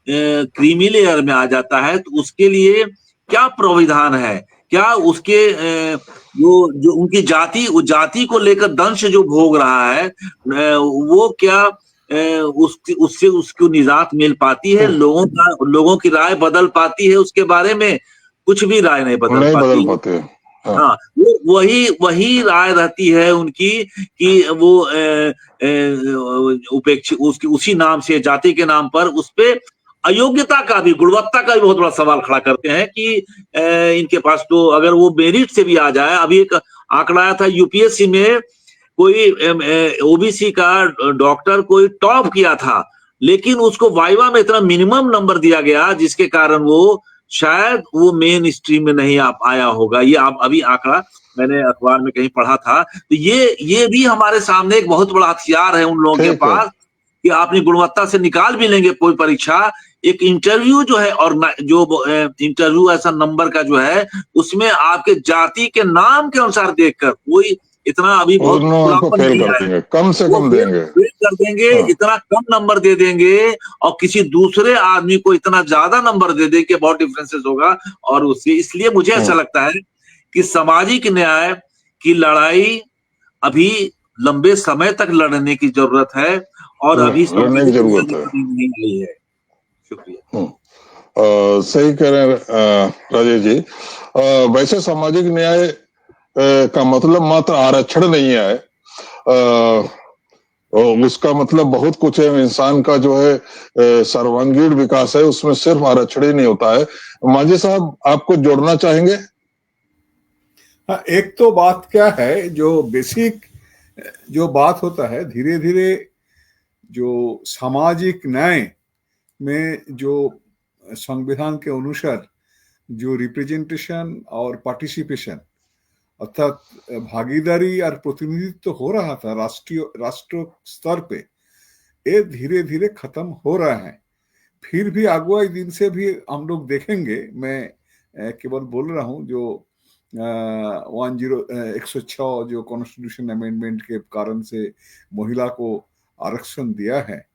क्रीमी लेयर में आ जाता है तो उसके लिए क्या प्राविधान है, क्या उसके जो उनकी जाति, उस जाति को लेकर दंश जो भोग रहा है वो क्या उससे उसको निजात मिल पाती है? लोगों की राय बदल पाती है उसके बारे में? कुछ भी राय नहीं बदल पाती। हाँ, वो वही राय रहती है उनकी कि वो उपेक्षित, उसकी उसी नाम से, जाति के नाम पर उस पे अयोग्यता का भी, गुणवत्ता का भी बहुत बड़ा सवाल खड़ा करते हैं कि इनके पास तो अगर वो मेरिट से भी आ जाए। अभी एक आंकड़ा आया था यूपीएससी में, कोई ओबीसी का डॉक्टर कोई टॉप किया था, लेकिन उसको वाइवा में इतना मिनिमम नंबर दिया गया जिसके कारण वो शायद वो मेन स्ट्रीम में नहीं आया होगा। ये आप अभी आंकड़ा मैंने अखबार में कहीं पढ़ा था। तो ये भी हमारे सामने एक बहुत बड़ा हथियार है उन लोगों के पास कि आपने गुणवत्ता से निकाल भी लेंगे कोई परीक्षा, एक इंटरव्यू जो है, और जो इंटरव्यू ऐसा नंबर का जो है उसमें आपके जाति के नाम के अनुसार देखकर कोई इतना अभी बहुत फेल कर देंगे, कम से कम देंगे, फेल कर देंगे, इतना कम नंबर दे देंगे और किसी दूसरे आदमी को इतना ज्यादा नंबर दे देंगे कि बहुत डिफरेंसेस होगा। और उससे इसलिए मुझे ऐसा लगता है कि सामाजिक न्याय की लड़ाई अभी लंबे समय तक लड़ने की जरूरत है और अभी लड़ने की जरूरत है। नहीं है। शुक्रिया। सही कह रहे हैं राजेश जी। वैसे सामाजिक न्याय का मतलब मात्र आरक्षण नहीं है, उसका मतलब बहुत कुछ है। इंसान का जो है सर्वांगीण विकास है, उसमें सिर्फ आरक्षण ही नहीं होता है। मांझी साहब, आपको जोड़ना चाहेंगे? हाँ, एक तो बात क्या है, जो बेसिक जो बात होता है, धीरे धीरे जो सामाजिक न्याय में जो संविधान के अनुसार जो रिप्रेजेंटेशन और पार्टिसिपेशन अर्थात भागीदारी और प्रतिनिधित्व हो रहा था राष्ट्र स्तर पे, ये धीरे धीरे खत्म हो रहा है। फिर भी अगुवाई दिन से भी हम लोग देखेंगे, मैं केवल बोल रहा हूँ, जो 106 जो कॉन्स्टिट्यूशन अमेंडमेंट के कारण से महिला को आरक्षण दिया है,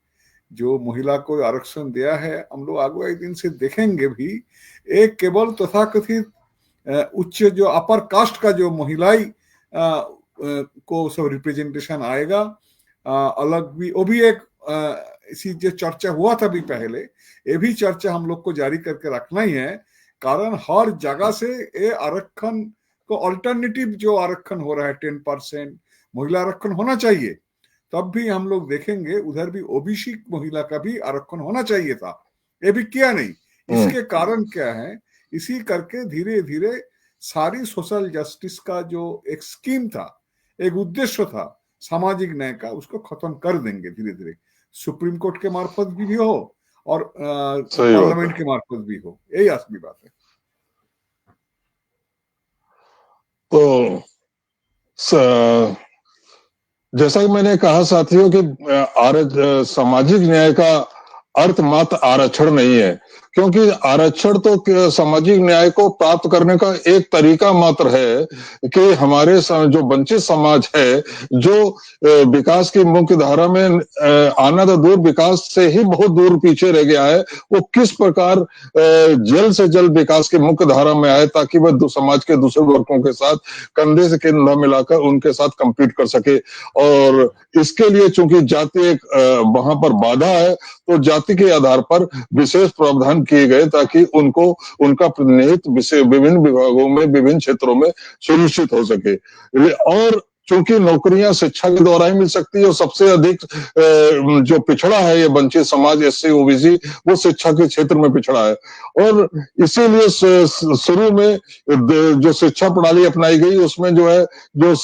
जो महिला को आरक्षण दिया है, हम लोग अगुवाई दिन से देखेंगे भी एक केवल तथाकथित उच्च जो अपर कास्ट का जो महिलाई को सब रिप्रेजेंटेशन आएगा, अलग भी, वो भी एक इसी जो चर्चा हुआ था भी पहले, ये भी चर्चा हम लोग को जारी करके रखना ही है। कारण हर जगह से ये आरक्षण को अल्टरनेटिव जो आरक्षण हो रहा है 10% महिला आरक्षण होना चाहिए, तब भी हम लोग देखेंगे उधर भी ओबीसी महिला का भी आरक्षण होना चाहिए था, ये भी किया नहीं। इसके कारण क्या है, इसी करके धीरे धीरे सारी सोशल जस्टिस का जो एक स्कीम था, एक उद्देश्य था सामाजिक न्याय का, उसको खत्म कर देंगे धीरे धीरे, सुप्रीम कोर्ट के मार्फत भी हो और पार्लियामेंट के मार्फत भी हो। यही असली बात है। तो जैसा कि मैंने कहा साथियों कि सामाजिक न्याय का अर्थ मात्र आरक्षण नहीं है, क्योंकि आरक्षण तो सामाजिक न्याय को प्राप्त करने का एक तरीका मात्र है कि हमारे जो वंचित समाज है, जो विकास की मुख्य धारा में आना तो दूर, विकास से ही बहुत दूर पीछे रह गया है, वो किस प्रकार जल्द से जल्द विकास की मुख्य धारा में आए, ताकि वह समाज के दूसरे वर्गों के साथ कंधे से कंधा मिलाकर उनके साथ कम्पीट कर सके। और इसके लिए चूंकि जाति एक वहां पर बाधा है, तो जाति के आधार पर विशेष प्रावधान किए गए ताकि उनको उनका प्रतिनिधित्व विभिन्न विभागों में, विभिन्न क्षेत्रों में सुनिश्चित हो सके। और चूंकि नौकरियां शिक्षा के द्वारा ही मिल सकती है, और सबसे अधिक जो पिछड़ा है ये वंचित समाज, एससी ओबीसी, वो शिक्षा के क्षेत्र में पिछड़ा है। और इसीलिए शुरू में जो शिक्षा प्रणाली अपनाई गई, उसमें जो है, जो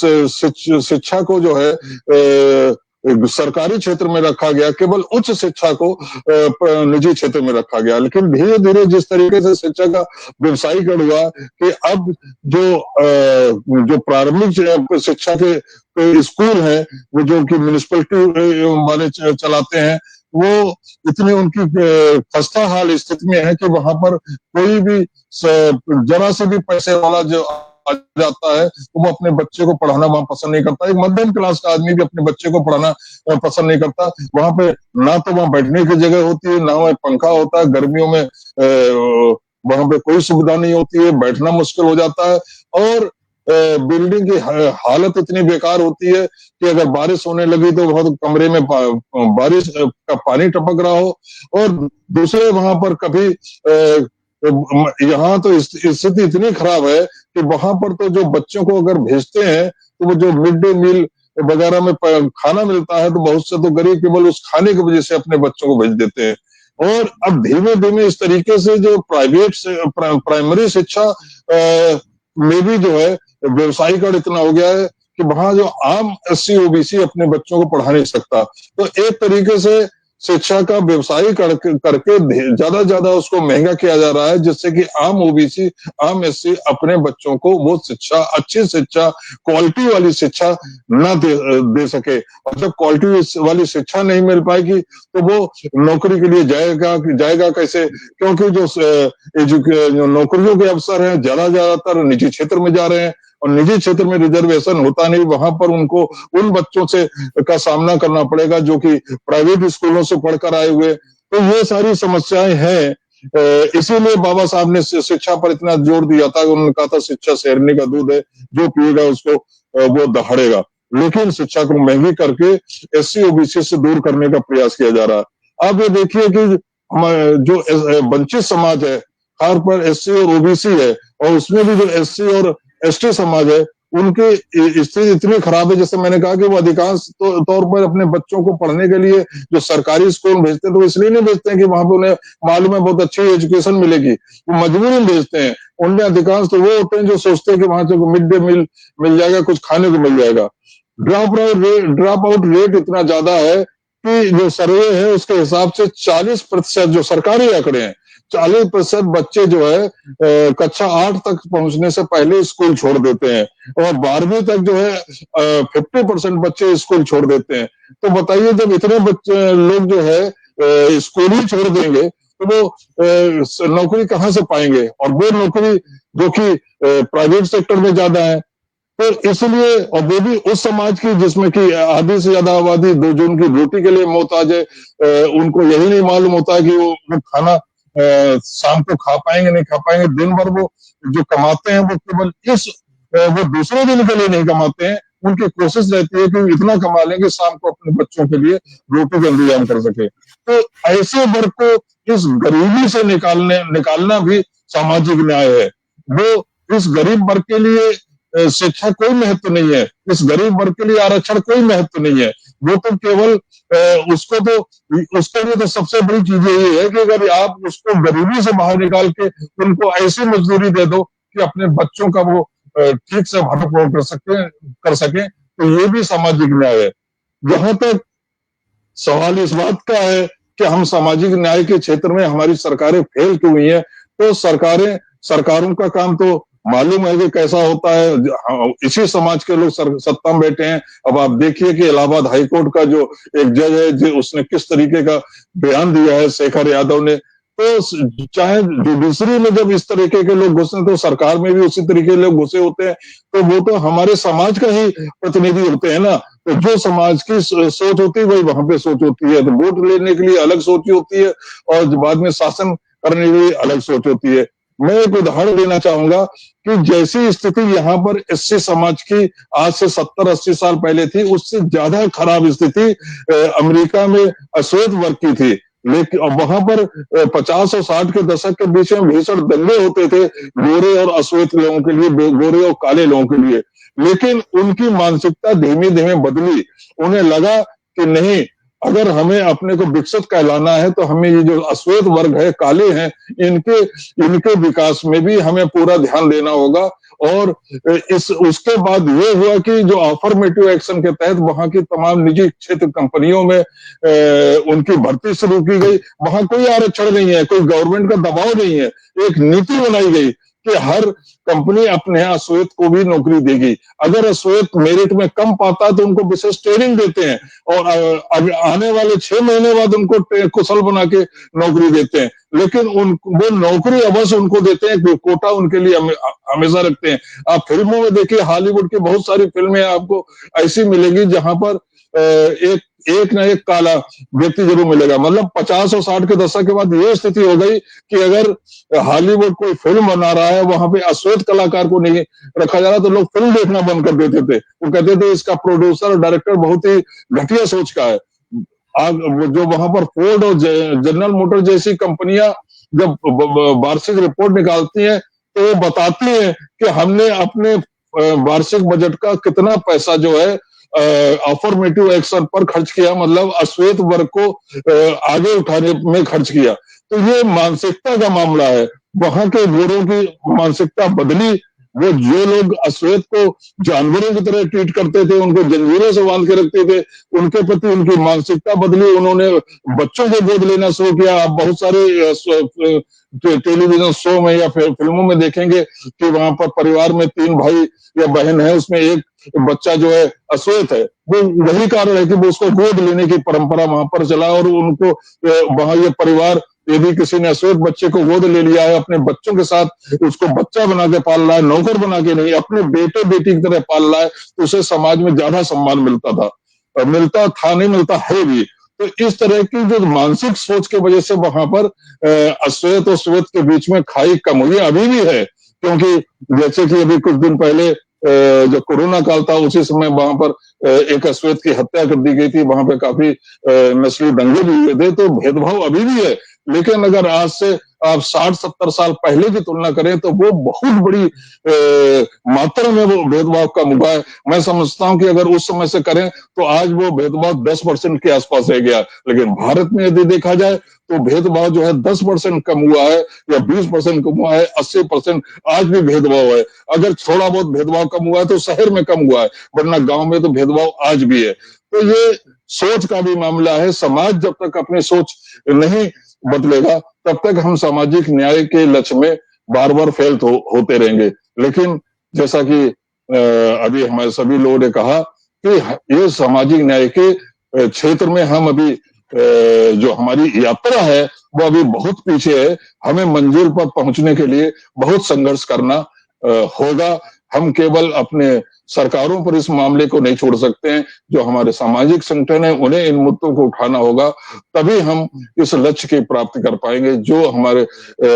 शिक्षा को जो है सरकारी क्षेत्र में रखा गया, केवल उच्च शिक्षा को निजी क्षेत्र में रखा गया। लेकिन धीरे धीरे जिस तरीके से शिक्षा का व्यवसायीकरण हुआ कि अब जो प्रारंभिक शिक्षा के स्कूल हैं, वो जो कि म्युनिसिपैलिटी वाले चलाते हैं, वो इतनी उनकी खस्ता हाल स्थिति में है कि वहां पर कोई भी जरा से भी पैसे वाला जो आ जाता है तो वो अपने बच्चे को पढ़ाना वहां पसंद नहीं करता। एक मध्यम क्लास का आदमी भी अपने बच्चे को पढ़ाना पसंद नहीं करता। वहां पे ना तो वहां बैठने की जगह होती है, ना वहां पंखा होता है, गर्मियों में वहां पे कोई सुविधा नहीं होती है, बैठना मुश्किल हो जाता है, और बिल्डिंग की हालत इतनी बेकार होती है कि अगर बारिश होने लगी तो बहुत कमरे में बारिश का पानी टपक रहा हो, और दूसरे वहां पर कभी यहाँ तो स्थिति इतनी खराब है कि वहां पर तो जो बच्चों को अगर भेजते हैं तो वो जो मिड डे मील वगैरह में खाना मिलता है, तो बहुत से तो गरीब केवल उस खाने की वजह से अपने बच्चों को भेज देते हैं। और अब धीमे धीमे इस तरीके से जो प्राइमरी शिक्षा में भी जो है व्यवसायीकरण इतना हो गया है कि वहां जो आम SC OBC अपने बच्चों को पढ़ा नहीं सकता। तो एक तरीके से शिक्षा का व्यवसाय करके ज्यादा उसको महंगा किया जा रहा है, जिससे कि आम OBC, आम SC अपने बच्चों को वो शिक्षा, अच्छी शिक्षा, क्वालिटी वाली शिक्षा न दे सके। और जब क्वालिटी वाली शिक्षा नहीं मिल पाएगी तो वो नौकरी के लिए जाएगा कैसे? क्योंकि जो नौकरियों के अवसर हैं ज्यादातर निजी क्षेत्र में जा रहे हैं, और निजी क्षेत्र में रिजर्वेशन होता नहीं, वहां पर उनको उन बच्चों से का सामना करना पड़ेगा जो कि प्राइवेट स्कूलों से पढ़कर आए हुए। तो ये सारी समस्याएं हैं। इसीलिए बाबा साहब ने शिक्षा पर इतना जोर दिया था। उन्होंने कहा था शिक्षा शेरनी का दूध है, जो पिएगा उसको वो दहाड़ेगा। लेकिन शिक्षा को महंगी करके SC OBC से दूर करने का प्रयास किया जा रहा है। अब ये देखिए कि जो वंचित समाज है, खास पर SC और OBC है, और उसमें भी जो SC और ST समाज है, उनकी स्थिति इतनी खराब है, जैसे मैंने कहा कि वो अधिकांश तौर पर अपने बच्चों को पढ़ने के लिए जो सरकारी स्कूल भेजते हैं, तो इसलिए नहीं भेजते हैं कि वहां पर उन्हें मालूम है बहुत अच्छी एजुकेशन मिलेगी, वो मजबूरी में भेजते हैं। उनमें अधिकांश तो वो होते हैं जो सोचते हैं कि वहां से मिड डे मील मिल जाएगा, कुछ खाने को मिल जाएगा। ड्रॉप आउट रेट इतना ज्यादा है कि जो सर्वे है उसके हिसाब से 40%, जो सरकारी आंकड़े हैं, 40% बच्चे जो है कक्षा 8 तक पहुंचने से पहले स्कूल छोड़ देते हैं, और 12वीं तक जो है 50% बच्चे स्कूल छोड़ देते हैं। तो बताइए, जब इतने बच्चे लोग जो है स्कूल ही छोड़ देंगे तो वो नौकरी कहाँ से पाएंगे? और वो नौकरी जो कि प्राइवेट सेक्टर में ज्यादा है। तो इसलिए, और वो भी उस समाज की जिसमें कि आधी से ज्यादा आबादी जो उनकी रोटी के लिए मोहताज है, उनको यही नहीं मालूम होता है कि वो खाना शाम को खा पाएंगे नहीं खा पाएंगे। दिन भर वो जो कमाते हैं वो केवल वो दूसरे दिन के लिए नहीं कमाते हैं, उनकी कोशिश रहती है कि इतना कमा लेंगे शाम को अपने बच्चों के लिए रोटी का इंतजाम कर सके। तो ऐसे वर्ग को इस गरीबी से निकालना भी सामाजिक न्याय है। वो इस गरीब वर्ग के लिए शिक्षा कोई महत्व नहीं है, इस गरीब वर्ग के लिए आरक्षण कोई महत्व नहीं है। वो तो केवल उसके लिए तो सबसे बड़ी चीज यही है कि अगर आप उसको गरीबी से बाहर निकाल के उनको ऐसी मजदूरी दे दो कि अपने बच्चों का वो ठीक से भरण पोषण कर सके, तो ये भी सामाजिक न्याय है। जहां तक सवाल इस बात का है कि हम सामाजिक न्याय के क्षेत्र में हमारी सरकारें फेल क्यों हुई है, तो सरकारों का काम तो मालूम है कि कैसा होता है। इसी समाज के लोग सत्ता में बैठे हैं। अब आप देखिए कि इलाहाबाद हाईकोर्ट का जो एक जज है, उसने किस तरीके का बयान दिया है, शेखर यादव ने। तो चाहे जुडिशरी में जब इस तरीके के लोग घुसे, तो सरकार में भी उसी तरीके के लोग घुसे होते हैं। तो वो तो हमारे समाज का ही प्रतिनिधि होते हैं ना। तो जो समाज की सोच होती है वही वहां पे सोच होती है। तो वोट लेने के लिए अलग सोच होती है, और बाद में शासन करने के लिए अलग सोच होती है। मैं एक उदाहरण देना चाहूंगा कि जैसी स्थिति यहाँ पर SC समाज की आज से 70-80 साल पहले थी, उससे ज्यादा खराब स्थिति अमेरिका में अश्वेत वर्ग की थी। लेकिन वहां पर 50 और 60 के दशक के बीच में भीषण दंगे होते थे गोरे और अश्वेत लोगों के लिए, गोरे और काले लोगों के लिए। लेकिन उनकी मानसिकता धीमे धीमे बदली। उन्हें लगा कि नहीं, अगर हमें अपने को विकसित कहलाना है तो हमें ये जो अश्वेत वर्ग है, काले हैं, इनके विकास में भी हमें पूरा ध्यान देना होगा। और उसके बाद ये हुआ कि जो अफर्मेटिव एक्शन के तहत वहां की तमाम निजी क्षेत्र कंपनियों में उनकी भर्ती शुरू की गई। वहां कोई आरक्षण नहीं है, कोई गवर्नमेंट का दबाव नहीं है, एक नीति बनाई गई कि हर कंपनी अपने यहाँ अश्वेत को भी नौकरी देगी। अगर अश्वेत मेरिट में कम पाता है तो उनको विशेष ट्रेनिंग देते हैं और आने वाले 6 महीने बाद उनको कुशल बना के नौकरी देते हैं। लेकिन वो नौकरी अवश्य उनको देते हैं, कोटा उनके लिए हमेशा रखते हैं। आप फिल्मों में देखिए, हॉलीवुड की बहुत सारी फिल्में आपको ऐसी मिलेगी जहां पर एक ना एक काला व्यक्ति जरूर मिलेगा। मतलब 50 और 60 के दशक के बाद ये स्थिति हो गई कि अगर हॉलीवुड कोई फिल्म बना रहा है, वहां पे अश्वेत कलाकार को नहीं रखा जा रहा, तो लोग फिल्म देखना बंद कर देते थे। वो कहते थे इसका प्रोड्यूसर और डायरेक्टर बहुत ही घटिया सोच का है। जो वहां पर फोर्ड और जनरल मोटर जैसी कंपनियां जब वार्षिक रिपोर्ट निकालती हैं तो वो बताती हैं कि हमने अपने वार्षिक बजट का कितना पैसा जो है अफर्मेटिव एक्शन पर खर्च किया, मतलब अश्वेत वर्ग को आगे उठाने में खर्च किया। तो ये मानसिकता का मामला है। वहां के लोगों की मानसिकता बदली। वो जो लोग अश्वेत को जानवरों की तरह ट्रीट करते थे, उनको जंजीरों से बांध के रखते थे, उनके प्रति उनकी मानसिकता बदली। उन्होंने बच्चों को गोद लेना शुरू किया। आप बहुत सारे टेलीविजन शो में या फिर फिल्मों में देखेंगे कि वहां पर परिवार में 3 भाई या बहन है, उसमें एक बच्चा जो है अश्वेत है। वो वही कारण है कि वो उसको गोद लेने की परंपरा वहां पर चला और उनको वहां ये परिवार, यदि किसी ने अश्वेत बच्चे को गोद ले लिया है, अपने बच्चों के साथ उसको बच्चा बना के पाल रहा है, नौकर बना के नहीं, अपने बेटे बेटी की तरह पाल रहा है, तो उसे समाज में ज्यादा सम्मान मिलता था, नहीं मिलता है भी। तो इस तरह की जो मानसिक सोच की वजह से वहां पर अश्वेत और श्वेत के बीच में खाई कम हुई, अभी भी है। क्योंकि जैसे कि अभी कुछ दिन पहले जो कोरोना काल था, उसी समय वहां पर एक अश्वेत की हत्या कर दी गई थी। वहां पे काफी नस्ली दंगे भी हुए थे। तो भेदभाव अभी भी है, लेकिन अगर आज से आप 60-70 साल पहले की तुलना करें तो वो बहुत बड़ी मात्रा में वो भेदभाव कम हुआ है। मैं समझता हूं कि अगर उस समय से करें तो आज वो भेदभाव 10% के आसपास रह गया। लेकिन भारत में यदि देखा जाए तो भेदभाव जो है 10% कम हुआ है या 20% कम हुआ है, 80% आज भी भेदभाव है। अगर थोड़ा बहुत भेदभाव कम हुआ है तो शहर में कम हुआ है, वरना गांव में तो भेदभाव आज भी है। तो ये सोच का भी मामला है। समाज जब तक अपनी सोच नहीं बदलेगा तब तक हम सामाजिक न्याय के लक्ष्य में बार बार फेल होते रहेंगे। लेकिन जैसा कि अभी हमारे सभी लोगों ने कहा कि ये सामाजिक न्याय के क्षेत्र में हम अभी जो हमारी यात्रा है वो अभी बहुत पीछे है। हमें मंजिल पर पहुंचने के लिए बहुत संघर्ष करना होगा। हम केवल अपने सरकारों पर इस मामले को नहीं छोड़ सकते हैं। जो हमारे सामाजिक संगठन है उन्हें इन मुद्दों को उठाना होगा, तभी हम इस लक्ष्य की प्राप्ति कर पाएंगे जो हमारे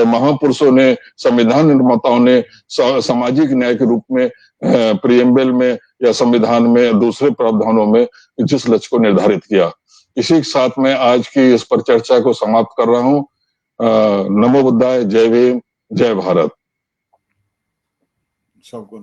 महापुरुषों ने, संविधान निर्माताओं ने सामाजिक न्याय के रूप में प्रीएम्बल में या संविधान में दूसरे प्रावधानों में जिस लक्ष्य को निर्धारित किया। इसी के साथ मैं आज की इस पर चर्चा को समाप्त कर रहा हूं। नमो बुद्धाय, जय भीम, जय भारत। सबको